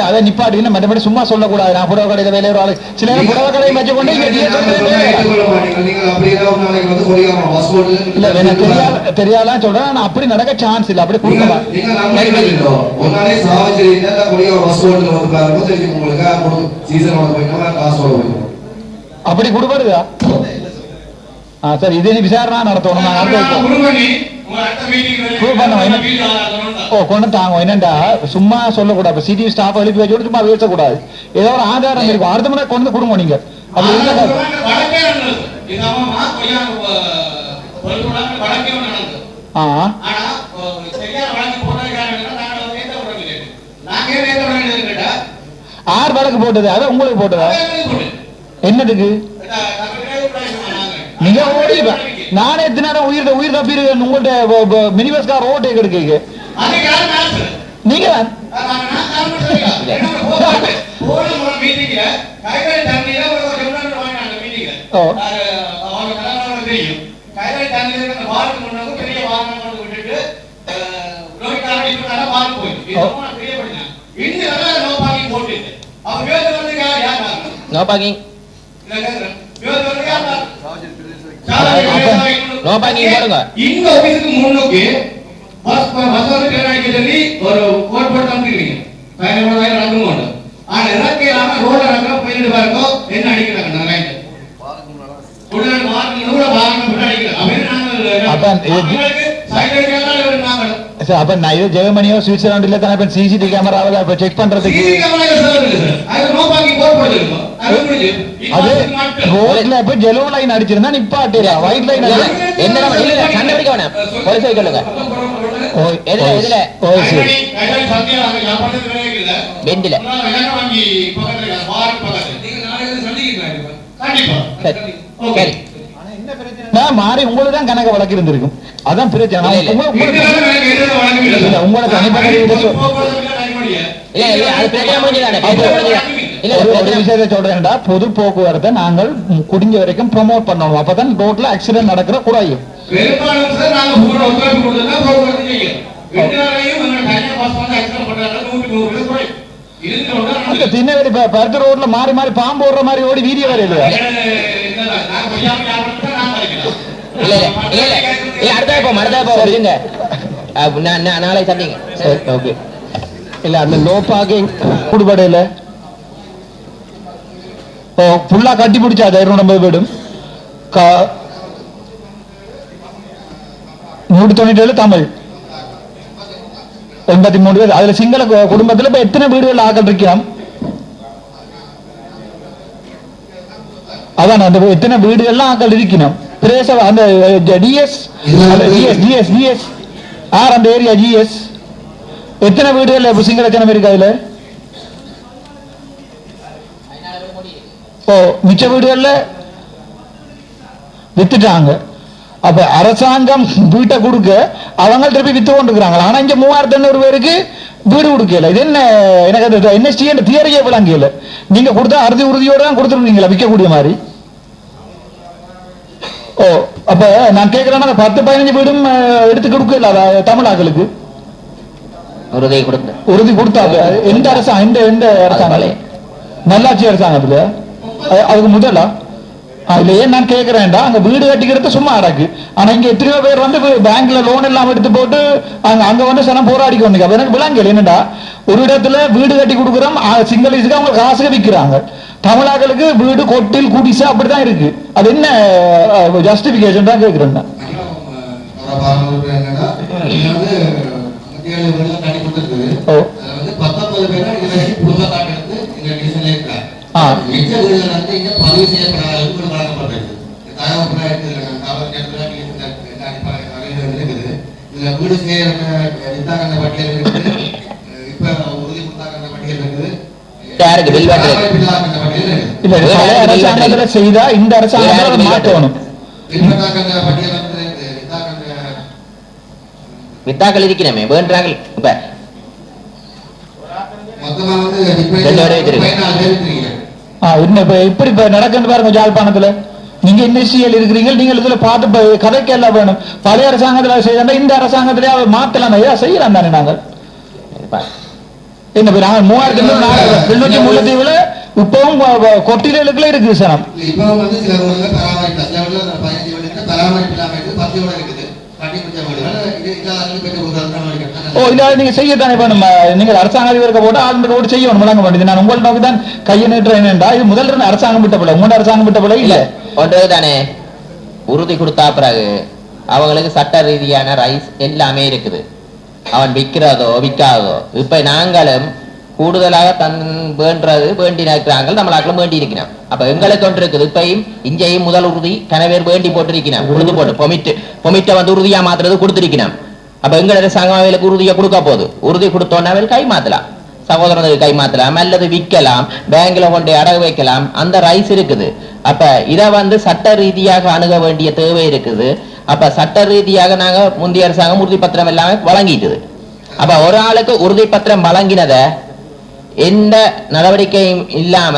அதை நிப்பாட்டி மற்றபடி சும்மா சொல்லக்கூடாது. நான் புடவை கடையில வேலையை ஒரு ஆளு சில நேரம் புடவை கடையை வச்சுக்கொண்டு இல்ல எனக்கு தெரியாதான் சொல்றேன். நான் அப்படி நடக்க சான்ஸ் இல்ல, அப்படி கொடுக்கலாம். அப்படி கொடுப்படுதா? சரி இது விசாரணை நடத்தணும். கொண்டு தாங்க என்னண்டா சும்மா சொல்லக்கூடாது. சிடி ஸ்டாஃப் எழுப்பி வச்சு சும்மா பேசக்கூடாது. ஏதோ ஒரு ஆதாரம் இருக்கும். அடுத்த முறை கொண்டு கொடுங்க நீங்க. அப்படி ஆறு வழக்கு போட்டது அதான் உங்களுக்கு போட்டதா? என்னதுக்கு நீங்க ஓடி நானே எத்தனை நேரம் உயிர் தப்பி உங்கள்ட்ட மினி பஸ் கார் ஓட்டை கெடுக்க நீங்க நோ பார்க்கிங் நோ பார்க்கிங் போடுங்க. இந்த ஆபீஸ்க்கு முன்னுக்கு பஸ் வந்து ட்ரெயின் சொல்லி ஒரு கோட் போட்டு அனுப்பிடுவீங்க. பயணமாக நடந்துங்க. ஆனா இறக்கையிலாம ரோட்ல நடக்க போயிட்டு பாருங்க என்ன அடிக்கிறாங்க. நான் லைன் உடனே மார்க் நூற வாகனம் போட்டு அடிக்கிறாங்க. அப்படியே நாங்க அப்ப நான் இது ஜெர்மனியோ சுவிட்சர்லாந்துல தானே இப்ப சிசிடிவி கேமராவில் இப்ப செக் பண்றதுக்கு அது ரோட்ல இப்ப ஜெலோ லைன் அடிச்சிருந்தா நிப்பாட்டியா ஒயிட் லைன் என்ன கண்டுபிடிக்க வேணாம். போலீஸ் சொல்லுங்க எதுல எதுல பெண்டில சரி மாறி உங்களுக்கு தான் கணக்கு வழக்கு இருந்திருக்கும். அதான் பிரச்சனை. உங்களை தனிப்பட்ட விஷயத்தை சொல்றேன்டா, பொது போக்குவரத்தை நாங்கள் குடிஞ்ச வரைக்கும் ப்ரொமோட் பண்ணணும். அப்பதான் ரோட்ல ஆக்சிடென்ட் நடக்கிற குறையும். திண்ணவேலி பருத்து ரோட்ல மாறி மாறி பாம்பு ஓடுற மாதிரி ஓடி வீடியோ வர இல்லையா? நாளை சந்திங்க. இல்ல அந்த நோ பார்க்கிங் குடுபடையில ஃபுல்லா கட்டி பிடிச்சா 250 வீடும் 197 தமிழ் 83 பேர். அதுல சிங்கள குடும்பத்துல இப்ப எத்தனை வீடுகள் ஆக்கள் இருக்கிறோம்? அதான் அந்த எத்தனை வீடுகள்லாம் ஆக்கள் இருக்கணும். பிரேச அந்த டிஎஸ் டிஎஸ் டிஎஸ் ஆர் அந்த ஏரியா ஜிஎஸ் எத்தனை வீடுகள் இப்ப சிங்கள எத்தனை பேருக்கு அதுல? ஓ மிச்ச வீடுகள்ல வித்துட்டாங்க. அப்ப அரசாங்கம் வீட்டை கொடுக்க அவங்க திருப்பி வித்து கொண்டுக்கிறாங்க. ஆனா இங்க 3800 பேருக்கு வீடு கொடுக்கல. இது என்ன எனக்கு என்எஸ்டி தியரியே விளங்கல. நீங்க கொடுத்தா அறுதி உறுதியோட தான் கொடுத்துருக்கீங்களா விற்கக்கூடிய மாதிரி? ஓ அப்ப நான் கேட்கிறேன்னா 10-15 வீடும் எடுத்து கொடுக்கல தமிழாக்களுக்கு உறுதி கொடுத்தாங்க. எந்த அரசாங்கம் எந்த அரசாங்கம்? நல்லாட்சி அரசாங்கத்துல அதுக்கு முதலா இல்ல ஏன் நான் கேட்கிறேன்டா அங்க வீடு கட்டிக்கிறது சும்மா அடக்கு. ஆனா இங்க எத்தனையோ பேர் வந்து பேங்க்ல லோன் எல்லாம் எடுத்து போட்டு அங்க வந்து சனம் போராடி கொண்டு எனக்கு விளங்கல. என்னடா ஒரு இடத்துல வீடு கட்டி கொடுக்குறோம் சிங்களீஸுக்கு அவங்க காசுக்கு விற்கிறாங்க. தமிழாக்களுக்கு வீடு கொட்டில் குடிசா அப்படிதான் இருக்கு. அது என்ன ஜஸ்டிபிகேஷன் தான் கேட்கிறேன். செய்தா இந்த அரசாங்கம் மாற்றணும். வித்தாக்கள் இருக்கிறமே வேண்டாங்க. இப்படி நடக்குன்னு பாருங்க. ஜாழ்ப்பாணத்துல நீங்க இண்டஸ்ட்ரியல் இருக்கிறீங்க. நீங்க இதுல பார்த்து கதைக்கு எல்லாம் வேணும். பழைய அரசாங்கத்துல செய்யறா இந்த அரசாங்கத்திலே மாத்தலாம் செய்யலாம் தானே. நாங்கள் என்ன நாங்க 3700 முல்லைத்தீவுல இப்பவும் கொட்டிகளுக்குள்ள இருக்கு சனம். ஓ இல்ல நீங்க செய்யத்தானே வேணும். நீங்க அரசாங்க அதிபருக்கு போட்டு ஆளுநருக்கு போட்டு செய்யணும். முழங்க வேண்டியது நான் உங்கள் நோக்கி தான் கையை நீட்டுறேன். இது முதல்ல அரசாங்கம் விட்ட போல உங்களோட அரசாங்கம் விட்ட போல இல்ல தானே. உறுதி கொடுத்தா பிறகு அவங்களுக்கு சட்ட ரீதியான ரைஸ் எல்லாமே இருக்குது. அவன் விற்கிறதோ விற்காதோ இப்ப நாங்களும் கூடுதலாக வேண்டது வேண்டி இருக்கிறாங்க. நம்மளாக்களும் வேண்டி இருக்கிறோம். அப்ப எங்களுக்கு ஒன்று இருக்குது. இப்பயும் இஞ்சையும் முதல் உறுதி கனவேர் வேண்டி போட்டிருக்கிறோம். கொடுத்து போட்டு பொமிட்ட வந்து உறுதியா மாத்துறது கொடுத்திருக்கிறோம். அப்ப எங்க அரசாங்கம் அவைகளுக்கு உறுதியை கொடுக்க போகுது. உறுதி கொடுத்தோன்னா அவைகள் கை மாத்தலாம், சகோதரனுக்கு கை மாத்தலாம், அல்லது விற்கலாம், பேங்க்ல கொண்டு அடகு வைக்கலாம். அந்த ரைஸ் இருக்குது. அப்ப இதை வந்து சட்ட ரீதியாக அணுக வேண்டிய தேவை இருக்குது. அப்ப சட்ட ரீதியாக நாங்க முந்தைய அரசாங்கம் உறுதி பத்திரம் எல்லாமே வழங்கிட்டுது. அப்ப ஒரு ஆளுக்கு உறுதி பத்திரம் வழங்கினத எந்த நடவடிக்கையும் இல்லாம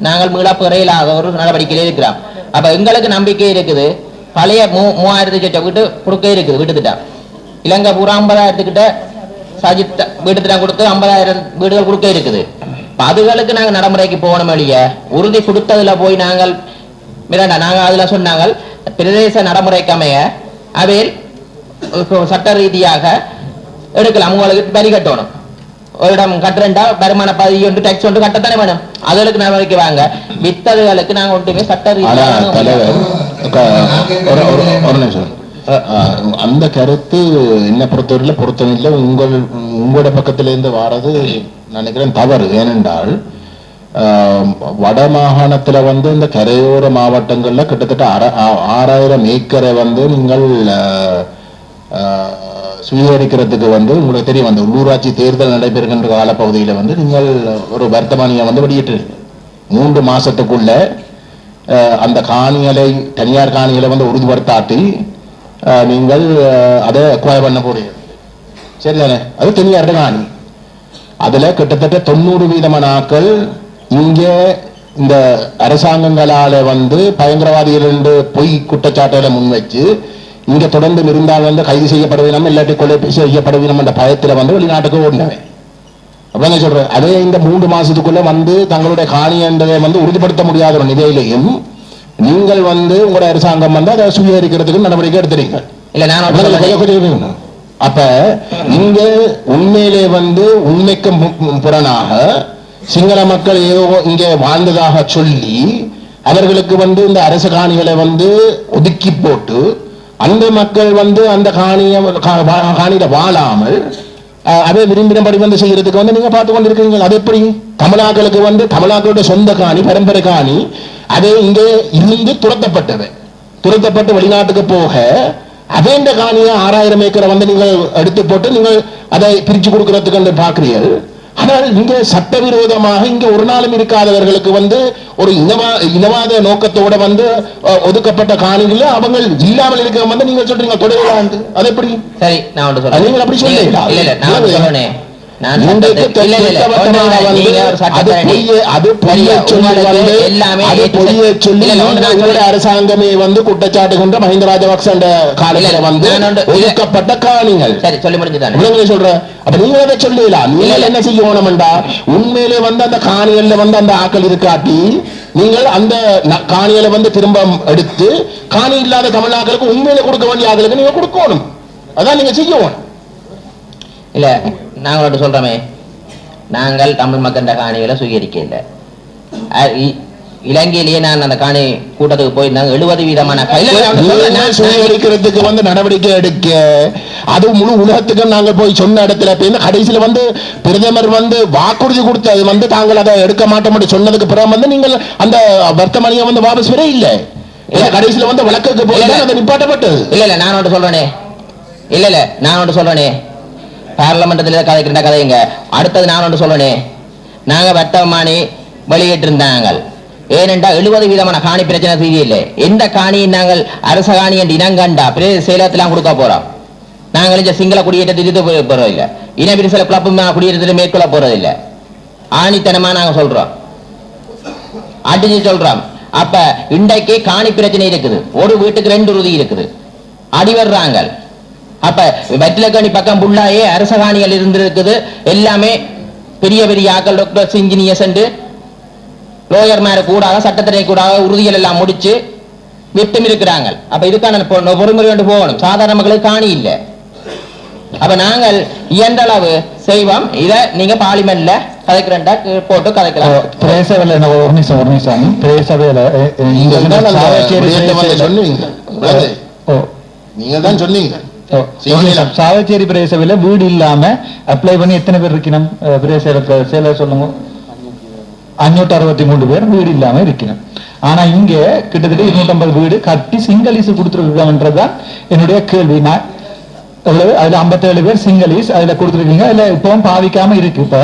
நாங்கள் மீளப்பெறையிலாக ஒரு நடவடிக்கையில இருக்கிறோம். அப்ப எங்களுக்கு நம்பிக்கை இருக்குது. பழைய 3000 லட்சம் வீட்டு கொடுக்க இருக்குது. வீட்டு திட்டம் இலங்கை பூரா 50,000 கிட்ட சஜித் வீட்டு திட்டம் கொடுத்து 50,000 வீடுகள் கொடுக்க இருக்குது. அதுகளுக்கு நாங்க நடைமுறைக்கு போகணும். வழிய உறுதி கொடுத்ததுல போய் நாங்கள் மிரண்டா நாங்க அதுல சொன்னாங்க பிரதேச நடைமுறைக்கு அமைய அவையில் சட்ட ரீதியாக எடுக்கலாம். உங்களுக்கு வரி கட்டணும். ஒரு இடம் கட்டுறா வருமான பதிவு ஒன்று டேக்ஸ் ஒன்று கட்டத்தானே வேணும். அதுகளுக்கு நடவடிக்கை வாங்க. வித்ததுகளுக்கு நாங்க ஒன்றுமே சட்ட ரீதியாக அந்த கருத்து என்ன பொறுத்தவரையில உங்களோட பக்கத்துல இருந்து வாரது நினைக்கிறேன் தவறு. ஏனென்றால் வட மாகாணத்துல வந்து இந்த கரையோர மாவட்டங்கள்ல கிட்டத்தட்ட 6000 ஏக்கரை வந்து நீங்கள் சுயரிக்கிறதுக்கு வந்து உங்களுக்கு தெரியும். அந்த உள்ளூராட்சி தேர்தல் நடைபெறுகின்ற காலப்பகுதியில வந்து நீங்கள் ஒரு வர்த்தமானியை வந்து வெளியிட்டு 3 மாசத்துக்குள்ள அந்த காணிகளை தனியார் காணிகளை வந்து உறுதிப்படுத்தாட்டி நீங்கள் அதை அக்வயர் பண்ண போறீங்க. சரிதானே? அது தனியார் காணி. அதுல கிட்டத்தட்ட 90% ஆட்கள் இங்க இந்த அரசாங்கங்களால வந்து பயங்கரவாதிகள் என்று பொய் குற்றச்சாட்டுகளை முன்வச்சு இங்க தொடர்ந்து இருந்தால் வந்து கைது செய்யப்படுவீனம் இல்லாட்டி கொலை செய்யப்படுவீனம் என்ற பயத்துல வந்து வெளிநாட்டுக்கு ஓடினவன். அப்ப சொல்றேன் அதே இந்த 3 மாசத்துக்குள்ள வந்து தங்களுடைய காணி என்பதை வந்து உறுதிப்படுத்த முடியாத ஒரு நிலையிலையும் நீங்கள் வந்து உங்களுடைய அரசாங்கம் வந்து அதை சுயரிக்கிறதுக்கு நடவடிக்கை எடுத்துறீங்க. அப்ப இங்க உண்மையிலே வந்து உண்மைக்கு புறனாக சிங்கள மக்கள் ஏதோ இங்கே வாழ்ந்ததாக சொல்லி அவர்களுக்கு வந்து இந்த அரசு காணிகளை வந்து ஒதுக்கி போட்டு அந்த மக்கள் வந்து அந்த காணியில வாழாமல் அதை விரும்பினபடி வந்து செய்யறதுக்கு வந்து நீங்க பார்த்து கொண்டு இருக்கீங்க. அது எப்படி தமிழாக்களுக்கு வந்து தமிழாக்களோட சொந்த காணி பரம்பரை காணி அதை இங்கே இருந்து துரத்தப்பட்டு வெளிநாட்டுக்கு போக அதே இந்த காணியை 6000 ஏக்கரை வந்து நீங்கள் எடுத்து போட்டு நீங்கள் அதை பிரிச்சு கொடுக்கறதுக்கு பாக்குறீர்கள். ஆனால் இங்க சட்டவிரோதமாக இங்க ஒரு நாளும் இருக்காதவர்களுக்கு வந்து ஒரு இனவாத நோக்கத்தோட வந்து ஒதுக்கப்பட்ட காணிகள் அவங்க இல்லாமல் இருக்க வந்து நீங்க சொல்றீங்க தொடரலாண்டு. அது எப்படி? சரி, நான் ஒன்று சொல்றேன். நீங்க அப்படி சொல்றீங்களா? இல்ல இல்ல, நான் சொல்றேன். அரசாங்கமே வந்து குற்றச்சாட்டு கொண்ட மஹிந்த ராஜபக்ச காலத்துல வந்து ஒதுக்கப்பட்ட காணிகள். சரி, சொல்லி முடிஞ்சுதான் சொல்றேன். அப்ப நீங்க அதை சொல்லலாம். நீங்க என்ன செய்யணும்டா, உண்மையிலே வந்து அந்த காணிகள்ல வந்து அந்த ஆக்கள் இருக்காட்டி நீங்கள் அந்த காணிகளை வந்து திரும்ப எடுத்து காணி இல்லாத தமிழ்நாக்களுக்கு உண்மையில கொடுக்க வேண்டிய ஆக்களுக்கு நீங்க கொடுக்கணும். அதான் நீங்க செய்யணும். இல்ல, நாங்களோட சொல்றோமே, நாங்கள் தமிழ் மக்கள் காணிகளை சுயரிக்க இல்லை. இலங்கையிலேயே நான் அந்த காணி கூட்டத்துக்கு போயிருந்தாங்க. 70% சுயரிக்கிறதுக்கு வந்து நடவடிக்கை எடுக்க அது முழு உலகத்துக்கு நாங்கள் போய் சொன்ன இடத்துல கடைசியில வந்து பிரதமர் வந்து வாக்குறுதி கொடுத்தது வந்து தாங்கள் அதை எடுக்க மாட்டோம் சொன்னதுக்கு பிறகு வந்து நீங்கள் அந்த வர்த்தமானியை வந்து வாபஸ் பெற இல்லை. கடைசியில வந்து வழக்குக்கு போய் அதை நிப்பாட்டப்பட்டது. இல்ல நான் ஒன்று சொல்றேனே, நான் ஒன்று சொல்றேனே, பார்லமெண்டத்தில் கதைக்கின்ற கதைங்க. அடுத்தது நான் ஒன்று சொல்லணே, நாங்க வர்த்தமானி வெளியிட்டு இருந்தாங்க. ஏனென்றால் 70% காணி பிரச்சனை தெரியல. எந்த காணியும் நாங்கள் அரச காணி என்று இனங்கண்டா சேலத்திலாம் கொடுக்க போறோம். நாங்கள் இந்த சிங்கள குடியேற்றத்தை திருத்த போறதில்லை, இனவிரிசல குழப்பம் குடியேற்றத்தில் மேற்கொள்ள போறதில்லை. ஆணித்தனமா நாங்க சொல்றோம், அடிச்சு சொல்றோம். அப்ப இன்றைக்கு காணி பிரச்சனை இருக்குது. ஒரு வீட்டுக்கு 2 உறுதி இருக்குது, அடிவர்றாங்க. அப்ப வெற்றிலக்கணி பக்கம் புள்ளாயே அரச காணிகள் இருந்திருக்குது. எல்லாமே பெரிய பெரிய ஆக்கள், டாக்டர்ஸ், இன்ஜினியர்ஸ், லோயர் மேல கூடாக சட்டத்தினை கூடாக உறுதிகள் எல்லாம் முடிச்சு விட்டும் இருக்கிறாங்க. அப்ப இதுக்கான பொறுமுறை கொண்டு போகணும். சாதாரண மக்களுக்கு காணி இல்லை. அப்ப நாங்கள் இயன்ற அளவு செய்வோம். இத நீங்க பார்லிமெண்ட்ல கதைக்கிறா போட்டு கதைக்கலாம். பிரேசவேல ஒரு நிமிஷம் பிரேசவேல நீங்க தான் சொன்னீங்க. சாவச்சேரி பிரதேசவில வீடு இல்லாம அப்ளை பண்ணி எத்தனை பேர் இருக்கணும்? பிரதேச சொல்லுங்க. 563 பேர் வீடு இல்லாம இருக்கணும். ஆனா இங்க கிட்டத்தட்ட 250 வீடு கட்டி சிங்களீஸ் கொடுத்துருக்கோம்ன்றதுதான் என்னுடைய கேள்வி. அதுல 57 பேர் சிங்களீஸ் அதுல கொடுத்துருக்கீங்க. அதுல இப்பவும் பாவிக்காம இருக்கு. இப்ப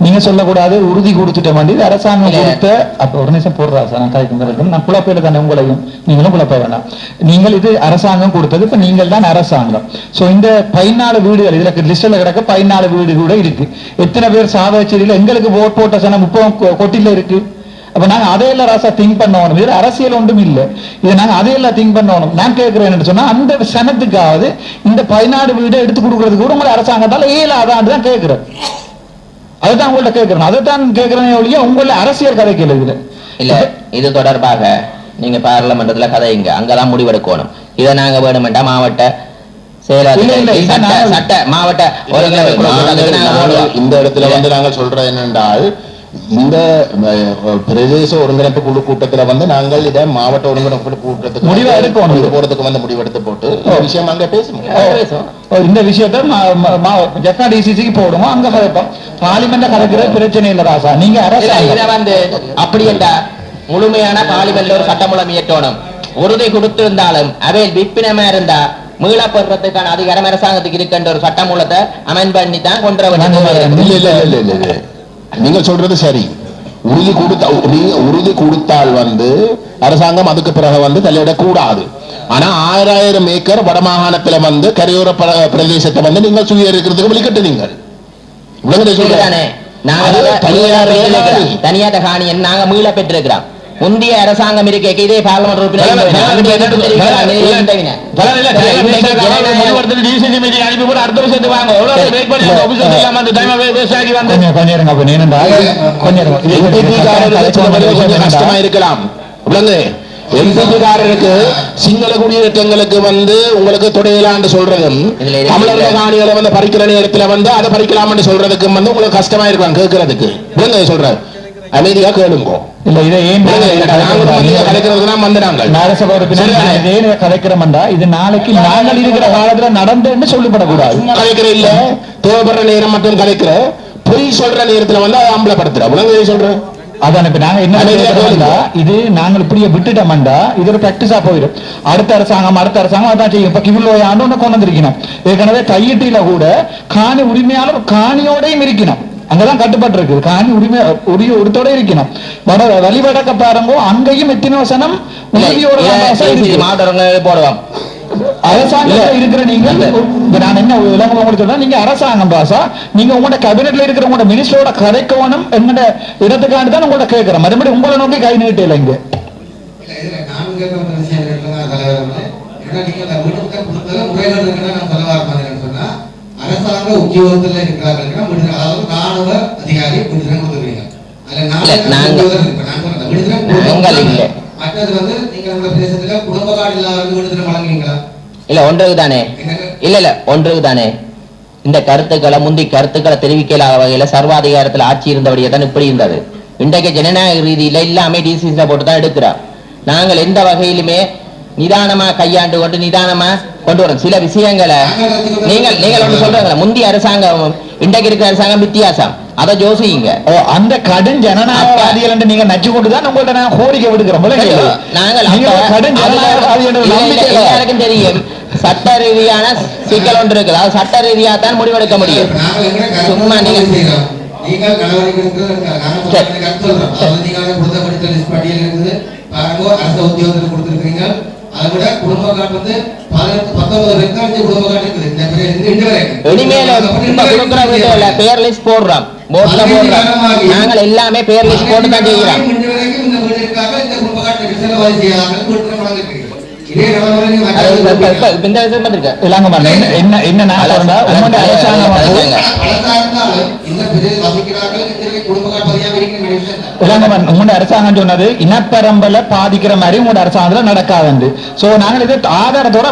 நீங்க சொல்லக்கூடாது உறுதி கொடுத்துட்ட வேண்டியது அரசாங்கம் கொடுத்த. அப்ப ஒரு நிமிஷம் போடுறா சார், நான் கதைக்கும் நான் குழப்பையில தானே உங்களையும் நீங்களும் குழப்ப வேண்டாம். நீங்கள் இது அரசாங்கம் கொடுத்தது, இப்ப நீங்கள் தான் அரசாங்கம். சோ இந்த 14 வீடுகள் இதுல லிஸ்ட்ல கிடக்க 14 வீடு கூட இருக்கு. எத்தனை பேர் சாவச்சேரியில எங்களுக்கு ஓட் போட்ட சனம் இப்பவும் கொட்டில இருக்கு. அப்ப நாங்க அதையெல்லாம் ராசா திங்க் பண்ணணும். இது அரசியல் ஒன்றும் இல்லை. இதை நாங்க அதையெல்லாம் திங்க் பண்ணணும். நான் கேட்கிறேன் சொன்னா அந்த சனத்துக்காவது இந்த 14 வீடு எடுத்து கொடுக்கறதுக்கு கூட உங்களை அரசாங்கத்தால இயலாதான்னு தான் கேட்கிறேன். அதுதான் உங்கள்ட்ட கேட்கிறேன். அதைத்தான் கேட்கிறேன் ஒழிய உங்கள அரசியல் கதைக்கல. இதுல இல்ல, இது தொடர்பாக நீங்க பார்லமெண்டத்துல கதைங்க, அங்கதான் முடிவெடுக்கணும். இதை நாங்க வேணுமெண்டா மாவட்ட சட்ட மாவட்ட இந்த இடத்துல வந்து நாங்கள் சொல்றது என்னென்றால், இந்த பிரதேச ஒருங்கிணைப்பு குழு கூட்டத்துல வந்து நாங்கள் இதை மாவட்ட ஒருங்கிணைப்பு கூட்டத்துக்கு போறதுக்கு வந்து முடிவெடுத்து போட்டு விஷயம் அங்க பேசுவோம். இந்த விஷயத்த ஜெஃப்னா டிசிசிக்கு போடுவோம். அங்க பார்லிமெண்ட்ல கலக்கிற பிரச்சனை இல்ல ராசா. நீங்க இதை வந்து அப்படி என்றா முழுமையான பார்லிமெண்ட்ல ஒரு சட்டமூலம் இயற்றணும். உறுதி கொடுத்திருந்தாலும் அவை விப்பினமா இருந்தா மீளப்படுறதுக்கான அதிகாரம் அரசாங்கத்துக்கு இருக்கின்ற ஒரு சட்டமூலத்தை அமெண்ட் பண்ணி தான் கொண்டு வர. நீங்க சொல்றது சரி. உறுதி கொடுத்தால் வந்து அரசாங்கம் அதுக்கு பிறகு வந்து தலையிடக்கூடாது. ஆனா 1000 ஏக்கர் வடமாகாணத்துல வந்து கரையோர பிரதேசத்தை வந்து நீங்க சுயரிக்கிறதுக்கு வெளிக்கட்டுனீங்க. தனியார் காணி நாங்க மீள பெற்றிருக்கிறோம். முந்தைய அரசாங்கம் இருக்க இதே பார்லமெண்ட் இருக்கலாம். எம்பிக்காரருக்கு சிங்கள குடியேற்றங்களுக்கு வந்து உங்களுக்கு தொடையலான்னு சொல்றதும், தமிழர்கள் காணிகளை வந்து பறிக்கிற நேரத்துல வந்து அதை பறிக்கலாம்னு சொல்றதுக்கு வந்து உங்களுக்கு கஷ்டமா இருக்கலாம் கேட்கறதுக்கு. சொல்ற அமைதியா கேளுங்கோ. இல்ல இதை ஏன் கலைக்கிறதுனா வந்துடாங்க நரசபை கலைக்கிறோம்டா இது நாளைக்கு நாங்கள் இருக்கிற காலத்துல நடந்துன்னு சொல்லப்படக்கூடாது. கலைக்கிற இல்ல தேவைப்படுற நேரம் மட்டும் கலைக்கிற பொய் சொல்ற நேரத்துல வந்து அதை அம்பலப்படுத்துற உலக சொல்றேன். அதான் இப்ப நாங்க என்ன இது நாங்கள் இப்படியே விட்டுட்டோம்டா இது ஒரு பிராக்டிஸா போயிடும். அடுத்த அரசாங்கம் அதான் செய்யும். இப்ப கிவிலோ ஆண்டு கொண்டு வந்திருக்கணும். ஏற்கனவே கையீட்டில கூட காணி உரிமையாளர் காணியோடையும் இருக்கணும். அங்கதான் கட்டுப்பாட்டு இருக்கு. காணி உரிமை ஒருத்தோட இருக்கணும். வழிவடக்க பாருங்க அங்கேயும் எத்தினோசனம் போடுவான். அரசாங்கம் இருக்கிற நீங்க நான் என்ன விளங்க சொல்றேன். நீங்க அரசாங்கம் பாசா நீங்க உங்களோட கேபினெட்ல இருக்கிற உங்களோட மினிஸ்டரோட கதைக்கவனும் எங்கட இடத்துக்காண்டு தான் உங்களோட கேட்கிறேன். மறுபடியும் உங்களை நோக்கி கை நீட்டல இங்க அரசாங்க உத்தியோகத்தில் இருக்கிறார்கள் அதாவது ராணுவ அதிகாரி விடுதலை கொடுத்துருவீங்க. மற்றது வந்து நீங்க நம்ம பிரதேசத்துல குடும்ப கார்டு இல்லாதவர்கள் விடுதலை வழங்குவீங்களா? இல்ல ஒன்றுக்கு தானே இல்ல ஒன்றுக்கு தானே இந்த கருத்துக்களை கருத்துக்களை தெரிவிக்கலாத வகையில சர்வாதிகாரத்தில் ஆட்சி இருந்தபடியே தான் இப்படி இருந்தது. இன்றைக்கு ஜனநாயக ரீதியில எல்லாமே டிசிஸ்ல போட்டு தான் எடுக்கிறோம். நாங்கள் எந்த வகையிலுமே நிதானமா கையாண்டு கொண்டு நிதானமா கொண்டு வரும் சில விஷயங்களை நீங்கள் ஒன்று சொல்றீங்களா முந்தைய அரசாங்கம் இன்றைக்கு இருக்கிற அரசாங்கம் வித்தியாசம் அதை யோசிங்க. அந்த கடன் ஜனநாயகவாதிகள் என்று நீங்க நச்சு கொண்டுதான் உங்கள்ட்ட நான் கோரிக்கை விடுக்கிறோம். நாங்கள் எல்லாருக்கும் தெரியும் சட்ட ரீதியான சிக்கல் ஒன்று இருக்குது. அது சட்ட ரீதியா தான் முடிவெடுக்க முடியும். சும்மா கொடுத்திருக்கீங்க. அதை விட குடும்ப கார்டு வந்து 19 ரெக்கார்டு குடும்ப கார்டு இருக்குது. பேர் லிஸ்ட் போடுறோம். நாங்கள் எல்லாமே பேர் லிஸ்ட் போட்டு தான் செய்கிறோம். அரசாங்கம் சொன்னது இனப்பெரம்பல பாதிக்கிற மாதிரி உங்களோட அரசாங்கத்துல நடக்காது. சோ நாங்கள் இது ஆதாரத்தோட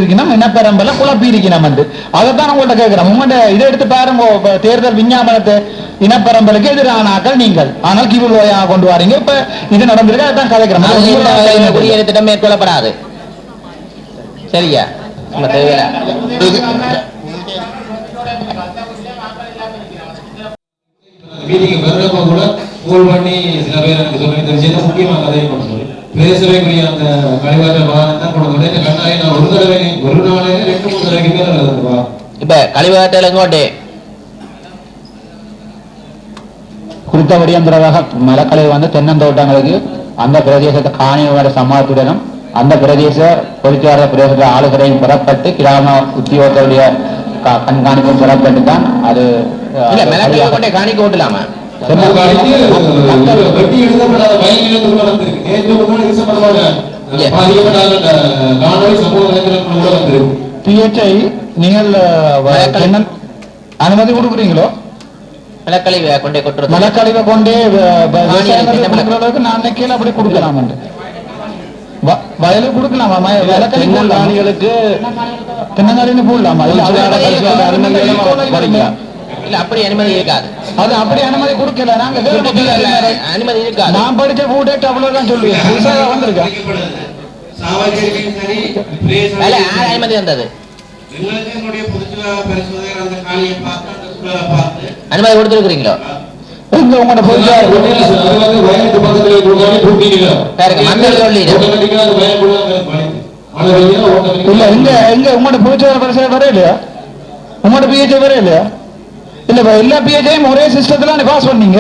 இருக்கணும். இனப்பெரம்பல குழப்பி இருக்கணும். அதைத்தான் உங்கள்ட்ட கேட்கிறோம். உங்கள்ட்ட இதை எடுத்து பாருங்க. தேர்தல் விஞ்ஞாபனத்தை இனப்பெரம்பலுக்கு எதிரான ஆக்கள் நீங்கள் ஆனால் கிவிலோயா கொண்டு வரீங்க. இப்ப இது நடந்திருக்கு. அதான் கதைக்கிறோம். குடியேற்றத்திடம் மேற்கொள்ளப்படாது. சரியா மீட்டிங் வரப்போ கூட போல் பண்ணி சில பேர் எனக்கு சொல்லி முக்கியமாக கதையை கொண்டு சொல்லி பேசவேக்கூடிய அந்த கழிவாற்ற வாகனம் தான் கொண்டு வந்து கண்ணாடி நான் ஒரு நாளே 2-3 தடவைக்கு மேல இப்ப கழிவாற்றல் எங்கோட்டே குறித்தபடி அந்த மரக்கலை வந்து தென்னந்தோட்டங்களுக்கு அந்த பிரதேசத்தை காணியோட சமாளத்துடனும் அந்த பிரதேச பொறிச்சாளர் பிரதேச ஆளுகளையும் பெறப்பட்டு கிராம உத்தியோகத்துடைய கண்காணிப்பும் பெறப்பட்டு தான் அது காணிக்க ஓட்டலாமா நீங்கள் அனுமதி கொடுக்குறீங்களோ? மலக்கழிவை கொண்டே நான் கீழே அப்படி கொடுக்கலாம். வயலுக்கு கொடுக்கலாமா? தென்னங்காணிகளுக்கு தென்னங்காணின்னு போடலாமா? இல்ல அப்படி அனுமதி இருக்காது. அது அப்படி அனுமதி கொடுக்கல. நாங்க அனுமதி இருக்காது. நான் படிச்ச பூடேட் அவ்வளவுதான் சொல்லுவேன். வந்திருக்கேன் அனுமதி வந்தது. அனுமதி கொடுத்துருக்கீங்களோ? உங்களோட வரையிலையா? உங்களோட பிஹெச் வரையிலையா? இல்ல எல்லா பிஹெச்சையும் ஒரே சிஸ்டத்துல பாஸ் பண்ணீங்க.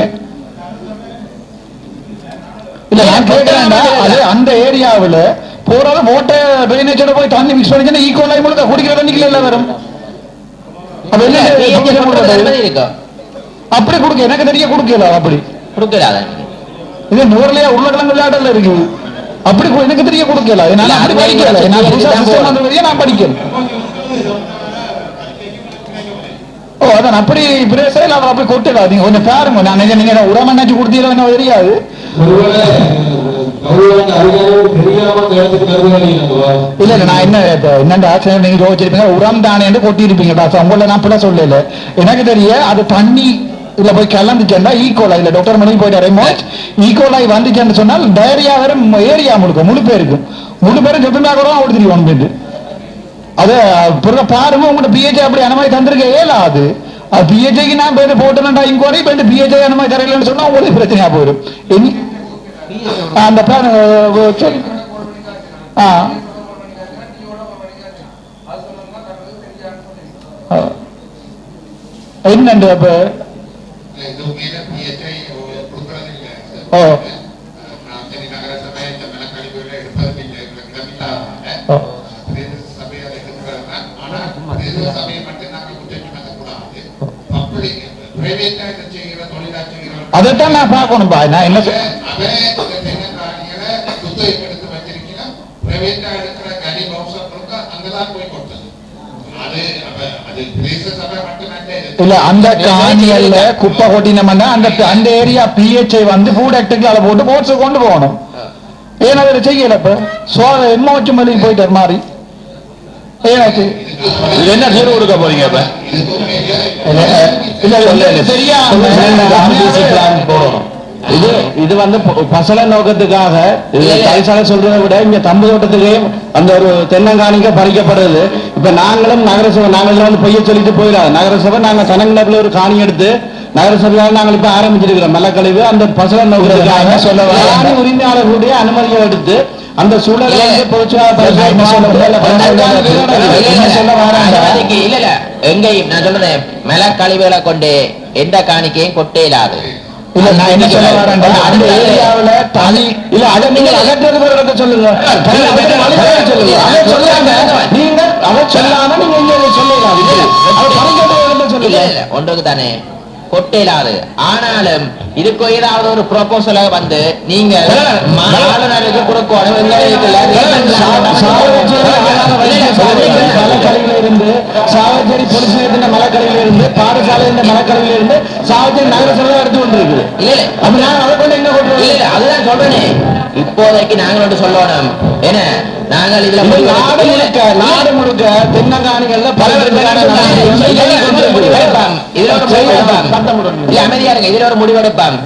இல்ல நான் கேட்கிறேன்டா அது அந்த ஏரியாவில் போறாத ஓட்ட ட்ரைனேஜோட போய் தண்ணி மிக்ஸ் பண்ணிச்சுன்னா ஈக்குவலாய் முழுக்க குடிக்கிற தண்ணிக்குள்ள எல்லாம் வரும். அப்படி கொடுக்க எனக்கு தெரிய கொடுக்கல. அப்படி கொடுக்கல. இது நூறுலயா உருளைக்கிழங்கு விளையாடல இருக்கு. அப்படி எனக்கு தெரிய கொடுக்கல. நான் அப்படி படிக்கல. நான் படிக்கல. ஓ அதான் அப்படி பிரேசையில் அவர் அப்படி கொட்டுடாதீங்க. கொஞ்சம் பாருங்க. நான் நீங்க உரம் என்னாச்சு கொடுத்தீங்க தெரியாது. இல்ல இல்ல நான் என்னென்ன ஆக்சிடென்ட் நீங்க யோசிச்சிருப்பீங்க உரம் தானே என்று கொட்டி இருப்பீங்க. உங்களை நான் அப்படி சொல்லல. எனக்கு தெரிய அது தண்ணி இல்ல போய் கலந்துச்சேன்னா ஈகோலாய் இல்ல டாக்டர் மணி போயிட்டு ரெமோட் ஈகோலாய் வந்துச்சேன்னு சொன்னால் டயரியா வரும் ஏரியா முழு பேருக்கும் முழு பேரும் சொன்னா கூட ஓடுத்துட்டு ஒன் பேரு அது பாருங்க உங்கள்கிட்ட பிஹெச் அப்படி அந்த மாதிரி தந்திருக்க ஏலாது பிஹெச்ஐக்கு நான் போயிட்டு போட்டேன்டா இன்கொயரி போயிட்டு பிஹெச்ஐ அந்த மாதிரி தரையிலன்னு சொன்னா உங்களுக்கு பிரச்சனையா போயிடும் அந்த சரி என்னண்டு அப்ப அதைத்தான் நான் பார்க்கணும் பா நான் என்ன இல்ல அந்த காணியல்ல குப்பை கொட்டினோம்னா அந்த ஏரியா பிஹெச்ஐ வந்து ஃபுட் ஆக்டுக்கு போட்டு போட்ஸ் கொண்டு போகணும் ஏன்னா அதை செய்யல இப்ப என்ன வச்சு மல்லிக்கு போயிட்டார் மாறி ஏனாச்சு என்ன தீர்வு கொடுக்க போறீங்க இப்ப இது வந்து பசல நோக்கத்துக்காக கைசால சொல்றதை விட இங்க தம்பு தோட்டத்துலேயும் அந்த ஒரு தென்னங்காணிக்க பறிக்கப்படுது. இப்ப நாங்களும் நகரசபை நாங்கள் வந்து பொய்ய சொல்லிட்டு போயிடாது. நகரசபை நாங்க கனங்குளத்துல ஒரு காணி எடுத்து நகரசபையால் நாங்கள் இப்ப ஆரம்பிச்சிருக்கிறோம் மல்லக்கழிவு அந்த பசல நோக்கத்துக்காக சொல்ல உரிமையாளர்களுடைய அனுமதியை எடுத்து அந்த சூழலை எங்கேயும் நான் சொல்றேன் மலக்கழிவுகளை கொண்டு எந்த காணிக்கையும் கொட்டே இல்லாது. இல்ல நான் என்ன சொல்ல வரேன் அந்த ஏரியாவுல தனி இல்ல அதை நீங்க அகற்றுறது சொல்லுங்க நீங்க அதை சொல்லாம நீங்க சொல்லுங்க ஒன்றுக்கு தானே கொட்டேலாது. ஆனாலும் இதுக்கு ஏதாவது ஒரு ப்ரொபோசல வந்து நீங்க ஆளுநருக்கு கொடுக்கணும். மலக்கரையில இருந்து சாவச்சேரி பொலிஸ் நிலையத்தின் மலக்கரையில இருந்து பாடசாலை மலக்கரையில இருந்து சாவச்சேரி நகரசபை எடுத்து கொண்டிருக்கு. இல்ல அப்ப நான் அதை கொண்டு எங்க கொண்டு இல்ல அதுதான் சொல்றேனே இப்போதைக்கு நாங்கள் ஒன்று சொல்லணும். ஏன்னா நாங்கள் இதுல நாடு முழுக்க தென்னங்காணிகள்ல பல அமைதியா இருங்க. இதுல ஒரு முடிவெடுப்பான்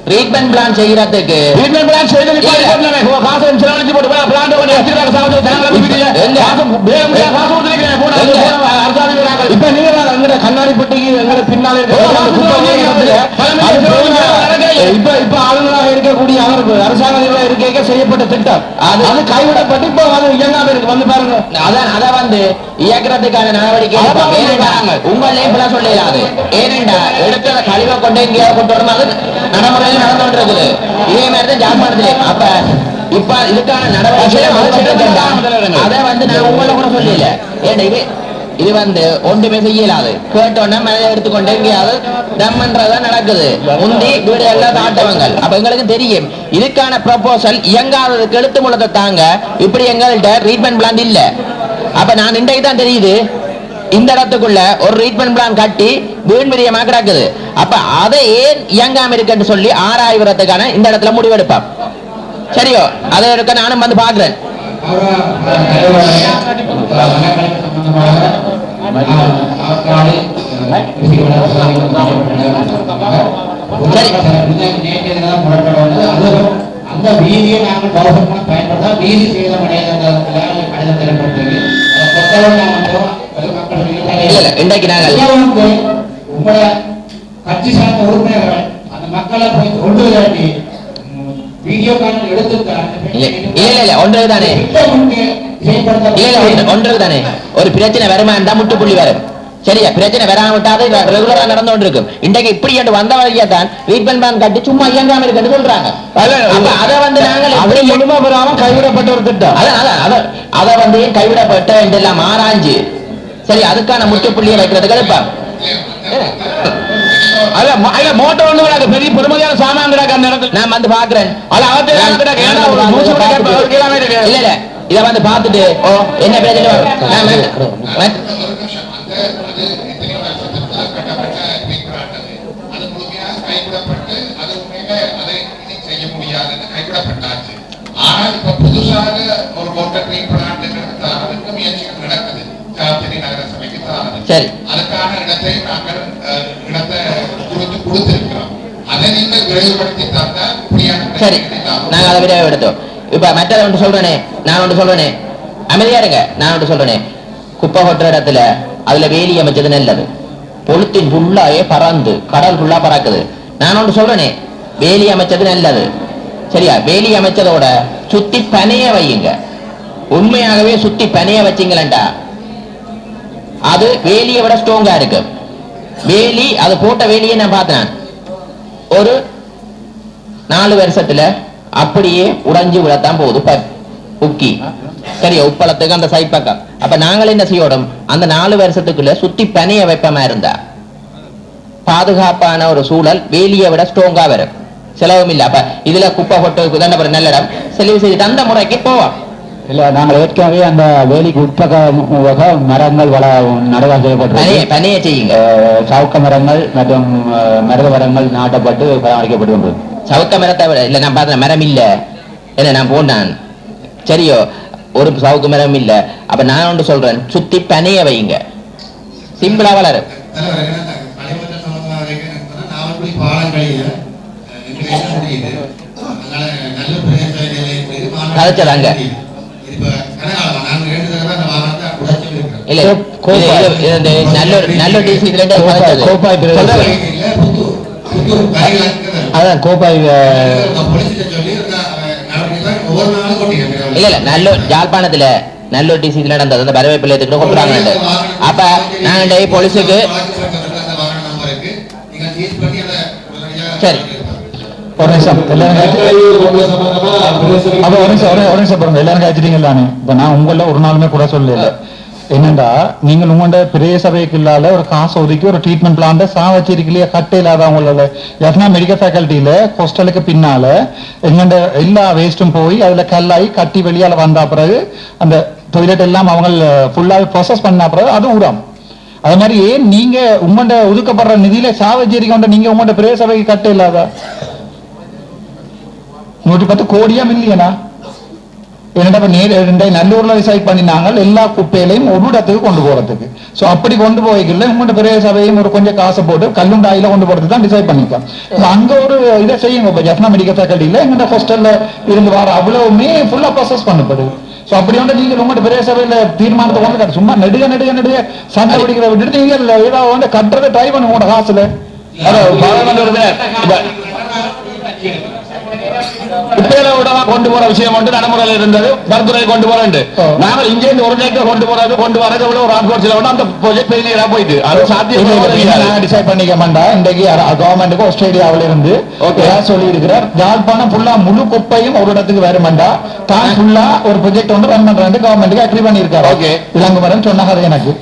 ட்ரீட்மெண்ட் பிளான் செய்யறதுக்கு இப்ப நீங்க கண்ணாடி பட்டிக்கு எங்களை பின்னாலே இப்ப ஆளுநராக இருக்கக்கூடிய அவர் அரசாங்க இருக்க செய்யப்பட்ட திட்டம் அது கைவிடப்பட்டு இப்ப அது இயங்காம இருக்கு. வந்து பாருங்க அதை வந்து இயக்கிறதுக்கான நடவடிக்கை உங்களே இப்பெல்லாம் சொல்லலாது. ஏனென்றா எடுக்கிற கழிவை கொண்டு எங்கேயாவது கொண்டு வரும் அது நடைமுறையில் நடந்து கொண்டிருக்குது. இதே மாதிரி தான் ஜாப்பானத்திலே அப்ப இப்ப இதுக்கான நடவடிக்கை அதை வந்து நான் உங்களை கூட சொல்லல. ஏன்னா இது வந்து ஒன்றுமே செய்யலாது. கேட்டோன்னா மேலே எடுத்துக்கொண்டு எங்கேயாவது தம்மன்றதான் நடக்குது. முந்தி வீடு எல்லாம் தாட்டவங்கள். அப்ப எங்களுக்கு தெரியும் இதுக்கான ப்ரொபோசல் இயங்காததுக்கு எழுத்து மூலத்தை தாங்க இப்படி எங்கள்கிட்ட ட்ரீட்மெண்ட் பிளான் இல்ல. அப்ப நான் இன்றைக்கு தான் தெரியுது இந்த இடத்துக்குள்ள ஒரு ட்ரீட்மெண்ட் பிளான் கட்டி வீண் விரியமா கிடக்குது. அப்ப அதை ஏன் இயங்காம இருக்குன்னு சொல்லி ஆராய்வதற்கான இந்த இடத்துல முடிவெடுப்பான். சரியோ அதை எடுக்க நானும் வந்து பாக்குறேன். அந்த வீதியை நாங்கள் கவசமாக பயன்படுத்தா வீதி சேதம் இன்றைக்கு நாங்கள் உங்களோட கட்சி சார்ந்த உறுப்பினர்கள் அந்த மக்களை போய் கொண்டு காட்டி வீடியோ கால் ஒன்றுதானே ஒரு பிரச்சனை வருமா இருந்தா முட்டுப்புள்ளி வரும். சரியா பிரச்சனை வராம விட்டாது ரெகுலரா நடந்து கொண்டிருக்கும். இன்றைக்கு இப்படி என்று வந்த வழியா தான் ட்ரீட்மெண்ட் பிளான் கட்டி சும்மா இயங்காம இருக்குன்னு சொல்றாங்க. அதை வந்து நாங்கள் முழுமா பெறாம கைவிடப்பட்ட ஒரு திட்டம் அதை வந்து கைவிடப்பட்ட என்றெல்லாம் ஆராய்ஞ்சு சரி அதுக்கான முட்டுப்புள்ளியை வைக்கிறதுக்கு எடுப்பாங்க. மோட்டோ வந்து பெரிய பெருமதியான சாமான் கிடக்கு அந்த இடத்துல நான் வந்து பாக்குறேன். இல்ல இத வந்து பாத்துட்டு என்ன பிரச்சனை ஆனால் இப்ப புதுசாக ஒரு மோட்டர் முயற்சிகள் நடக்குது. நகர சபைக்கு சரி அதுக்கான இடத்தை நாங்கள் இடத்தை கொடுத்து விரைவுபடுத்தி தந்தா இப்படியான சரி, நாங்க அதை விட எடுத்தோம். இப்ப மற்ற ஒன்று சொல்றேனே, நான் ஒன்று சொல்றேனே, அமைதியா இருங்க. நான் ஒன்று சொல்றேனே, குப்பை கொட்டுற இடத்துல அதுல வேலி அமைச்சது நல்லது. பொழுத்தின் ஃபுல்லாவே பறந்து கடல் ஃபுல்லா பறக்குது. நான் ஒன்று சொல்றேனே, வேலி அமைச்சது நல்லது. சரியா? வேலி அமைச்சதோட சுத்தி பனைய வையுங்க. உண்மையாகவே சுத்தி பனைய வச்சிங்களா அது வேலியை விட ஸ்ட்ராங்கா இருக்கு. வேலி அது போட்ட வேலியை நான் பார்த்தேன், ஒரு 4 வருஷத்துல அப்படியே உடைஞ்சு விடத்தான் போகுது உக்கி. சரியா? உப்பளத்துக்கு அந்த சைட் பக்கம். அப்ப நாங்கள் என்ன செய்யணும், அந்த 4 வருஷத்துக்குள்ள சுத்தி பனைய வைப்பமா இருந்தா பாதுகாப்பான ஒரு சூழல் வேலியை விட ஸ்ட்ராங்கா வரும், செலவும் இல்ல. அப்ப இதுல குப்பை போட்டு தண்டை நல்ல இடம் செலவு செய்துட்டு அந்த முறைக்கு போவோம். இல்ல, நாங்கள் ஏற்கனவே அந்த வேலிக்கு உட்பக்க மரங்கள் நடவு செய்யப்பட்டு பனைய செய்யுங்க. சவுக்க மரங்கள் மற்றும் மருத மரங்கள் நாட்டப்பட்டு பராமரிக்கப்பட்டு வந்தது. சவுக்க மரத்தை விட இல்ல, நான் பார்த்தேன் மரம் இல்ல, என்ன நான் போனான். சரியோ, ஒரு சவுக்கு மரம் இல்ல. அப்ப நான் ஒன்று சொல்றேன், சுத்தி பனைய வைங்க, சிம்பிளா வளரும். கதைச்சதாங்க இல்ல, நல்ல டிசி அதான் கோப்பாய் இல்ல இல்ல நல்ல ஜாழ்ப்பாணத்துல நல்ல டிசி நடந்தது. அந்த வரவேற்பில் எடுத்துக்கிட்டு கொடுக்குறாங்க. அப்ப நாங்க போலீஸுக்கு சரி ஒரு நிமிஷம் எல்லாரும் காய்ச்சிட்டீங்களானே. இப்ப நான் உங்கள ஒரு நாளுமே கூட சொல்லல. என்னண்டா, நீங்கள் உங்களோட பெரிய சபைக்கு இல்லாத ஒரு காசு ஒதுக்கி ஒரு ட்ரீட்மெண்ட் பிளான் வச்சிருக்கலையே, கட்ட இல்லாதவங்கள எஃப்னா மெடிக்கல் ஃபேக்கல்ட்டியில ஹாஸ்டலுக்கு பின்னால எங்கண்ட எல்லா வேஸ்டும் போய் அதுல கல்லாகி கட்டி வெளியால வந்தா பிறகு அந்த டொய்லெட் எல்லாம் அவங்க ஃபுல்லாவே ப்ராசஸ் பண்ண பிறகு அது உரம். அது மாதிரி ஏன் நீங்க உங்களோட ஒதுக்கப்படுற நிதியில சாவச்சேரிக்கொண்ட நீங்க உங்களோட பெரிய சபைக்கு கட்ட இல்லாத 110 கோடியா மில்லியனா? நல்லூர்ல டிசைட் பண்ணினாங்க எல்லா குப்பையிலையும் ஒரு இடத்துக்கு கொண்டு போறதுக்கு. சோ அப்படி கொண்டு போய்க்கல உங்களோட பெரிய சபையும் ஒரு கொஞ்சம் காசை போட்டு கல்லுண்டாயில கொண்டு போறதுக்கு தான் டிசைட் பண்ணிருக்கோம். அங்க ஒரு இதை செய்யுங்க. இப்ப ஜெஃப்னா மெடிக்கல் ஃபேக்கல்ட்டியில எங்க ஹாஸ்டல்ல இருந்து வர அவ்வளவுமே ஃபுல்லா ப்ராசஸ் பண்ணப்படுது. சோ அப்படி வந்து நீங்க உங்களோட பெரிய சபையில தீர்மானத்தை கொண்டு சும்மா நெடுக சண்டை பிடிக்கிற விட்டுட்டு நீங்க ஏதாவது வந்து கட்டுறதை ட்ரை பண்ணுங்க உங்களோட காசுல. கொண்டு போற விஷயம் வந்து நடைமுறையில் இருந்தது. பரத்துறை கொண்டு போறேன் நாங்கள் இங்கே இருந்து ஒரு ஏக்கர் கொண்டு வரது ஒரு ஆட்கோட்சியில வந்து அந்த ப்ராஜெக்ட் பெரிய போயிட்டு அது சாத்தியம் டிசைட் பண்ணிக்க மாட்டா. இன்றைக்கு கவர்மெண்ட்டுக்கு ஆஸ்திரேலியாவில இருந்து சொல்லி இருக்கிறார், யாழ்ப்பாணம் ஃபுல்லா முழு குப்பையும் ஒரு இடத்துக்கு வருமாண்டா தான் ஃபுல்லா ஒரு ப்ராஜெக்ட் வந்து ரன் பண்றேன் கவர்மெண்ட்டுக்கு அக்ரி பண்ணிருக்காரு. இளங்குமரன் சொன்னாங்க எனக்கு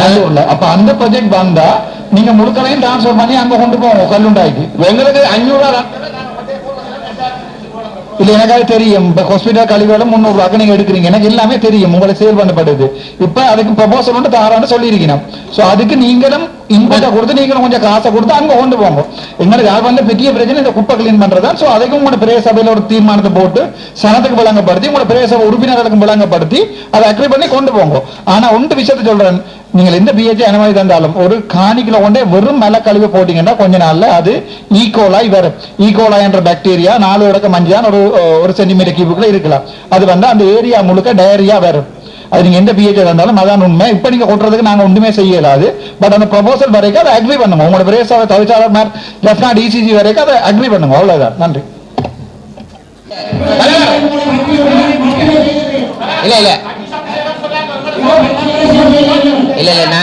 நல்லூர்ல. அப்ப அந்த ப்ராஜெக்ட் வந்தா நீங்க முழுக்களையும் டிரான்ஸ்பர் பண்ணி அங்க கொண்டு போவோம் கல்லுண்டாய்க்கு. எங்களுக்கு 500 இல்ல எனக்காக தெரியும். இப்ப ஹாஸ்பிட்டல் கழிவுகளை 300 ரூபாய்க்கு நீங்க எடுக்கிறீங்க, எனக்கு எல்லாமே தெரியும், உங்களை சேல் பண்ணப்படுது. இப்ப அதுக்கு ப்ரொபோசல் வந்து தாரான்னு சொல்லியிருக்கணும். சோ அதுக்கு நீங்களும் இன்புட்டை கொடுத்து நீங்களும் கொஞ்சம் காசை கொடுத்து அங்க கொண்டு போங்க. எங்களுக்கு யார் வந்து பெரிய பிரச்சனை இந்த குப்பை கிளீன் பண்றதா. சோ அதுக்கும் உங்களோட பிரதேச சபையில ஒரு தீர்மானத்தை போட்டு சனத்துக்கு விளங்கப்படுத்தி உங்களோட பிரதேச சபை உறுப்பினர்களுக்கும் விளங்கப்படுத்தி அதை அக்ரி பண்ணி கொண்டு போங்க. ஆனா ஒன்று விஷயத்தை சொல்றேன், நீங்கள் எந்த பிஹெச் அனுமதி தந்தாலும் ஒரு காணிக்குள்ள கொண்டே வெறும் மலை கழிவு போட்டீங்கன்னா கொஞ்ச நாள்ல அது ஈகோலாய் வரும். ஈகோலாய் என்ற பாக்டீரியா 4 இடக்க மஞ்சான் ஒரு சென்டிமீட்டர் கியூபுக்குள்ள இருக்கலாம். அது வந்து அந்த ஏரியா முழுக்க டயரியா வரும். அது நீங்க எந்த பிஹெச் இருந்தாலும் அதான் உண்மை. இப்ப நீங்க கொட்டுறதுக்கு நாங்க ஒன்றுமே செய்யலாது. பட் அந்த ப்ரொபோசல் வரைக்கும் அதை அக்ரி பண்ணுங்க. உங்களோட பிரதேச தவிசாளர் மேர் லெப்டினன்ட் டிசிஜி வரைக்கும் அதை அக்ரி பண்ணுங்க. அவ்வளவுதான். நன்றி. இல்ல இல்ல இல்ல இல்ல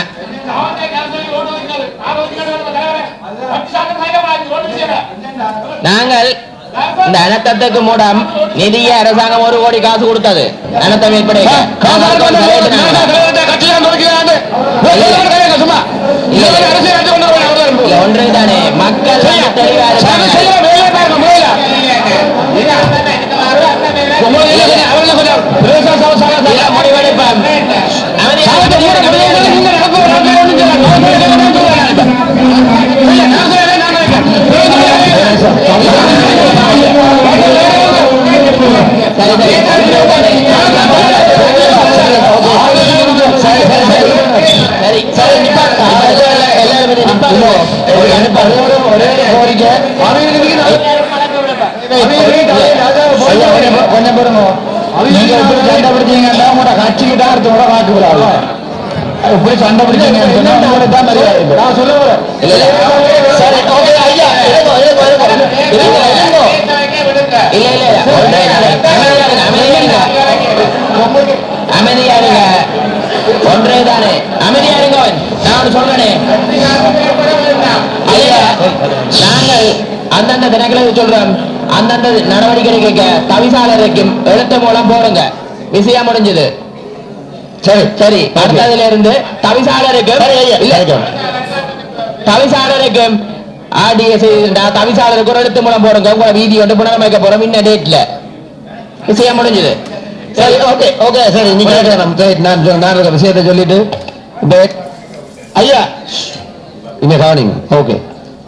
நாங்கள் இந்த அனர்த்தத்துக்கு மூலம் நிதிய அரசாங்கம் 1 கோடி காசு கொடுத்தது. அனர்த்தம் ஏற்பட ஒன்றுதானே மக்கள் முடிவெடுப்பான். ஒரே கோரிக்கை கொஞ்சம் பாருங்க நீங்க எப்படி சண்டை பிடிச்சீங்கன்னா உங்களோட கட்சிக்கு தான் அடுத்தவங்க வாக்கு விடாது இப்படி சண்டை பிடிச்சீங்கன்னு சொன்னா உங்களுக்கு தான் மரியாதை இல்லை. நான் சொல்ல வரேன் சரி ஓகே ஐயா அமைதியாருங்க ஒன்றே தானே அமைதியாருங்க நான் சொல்றேனே ஐயா நாங்கள் அந்தந்த தினங்களை சொல்றோம் அந்தந்த நடவடிக்கை தவிசாளருக்கும் எழுத்து மூலம் போடுங்க விஷயம் முடிஞ்சது சரி சரி அடுத்ததுல இருந்து தவிசாளருக்கும் தவிசாளருக்கும் ஆர்டிஎஸ் தவிசாளருக்கு ஒரு எழுத்து மூலம் போடுங்க உங்களை வீதி வந்து புனரமைக்க போறோம் இன்ன டேட்ல விஷயம் முடிஞ்சது சரி ஓகே ஓகே சரி நீங்க நான் விஷயத்தை சொல்லிட்டு ஐயா இங்க கவனிங்க ஓகே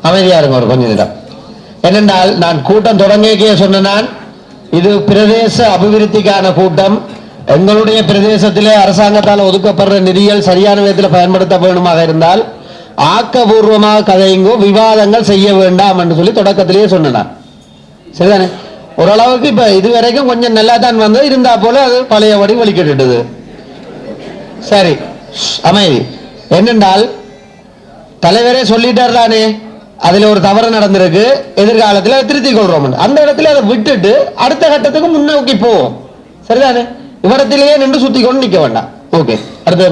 அமைதியா இருங்க ஒரு கொஞ்சம் நேரம் என்னென்றால் நான் கூட்டம் தொடங்கிய சொன்ன நான் இது பிரதேச அபிவிருத்திக்கான கூட்டம் எங்களுடைய பிரதேசத்திலே அரசாங்கத்தால் ஒதுக்கப்படுற நிதிகள் சரியான விதத்தில் பயன்படுத்த வேண்டுமாக இருந்தால் ஆக்கபூர்வமாக கதைங்கோ விவாதங்கள் செய்ய வேண்டாம் என்று சொல்லி தொடக்கத்திலேயே சொன்னான் சரிதானே ஓரளவுக்கு இப்ப இதுவரைக்கும் கொஞ்சம் நல்லா தான் வந்து இருந்தா போல அது பழையபடி வலிக்கிட்டுது சரி அமைதி என்னென்றால் தலைவரே சொல்லிட்டார் தானே அதுல ஒரு தவறு நடந்திருக்கு எதிர்காலத்தில் திருத்திக் கொள்றோம் அந்த இடத்துல அதை விட்டுட்டு அடுத்த கட்டத்துக்கு முன்னோக்கி போவோம் சரிதானே இவரத்திலேயே நின்று சுத்தி கொண்டு நிக்க வேண்டாம் ஓகே அடுத்த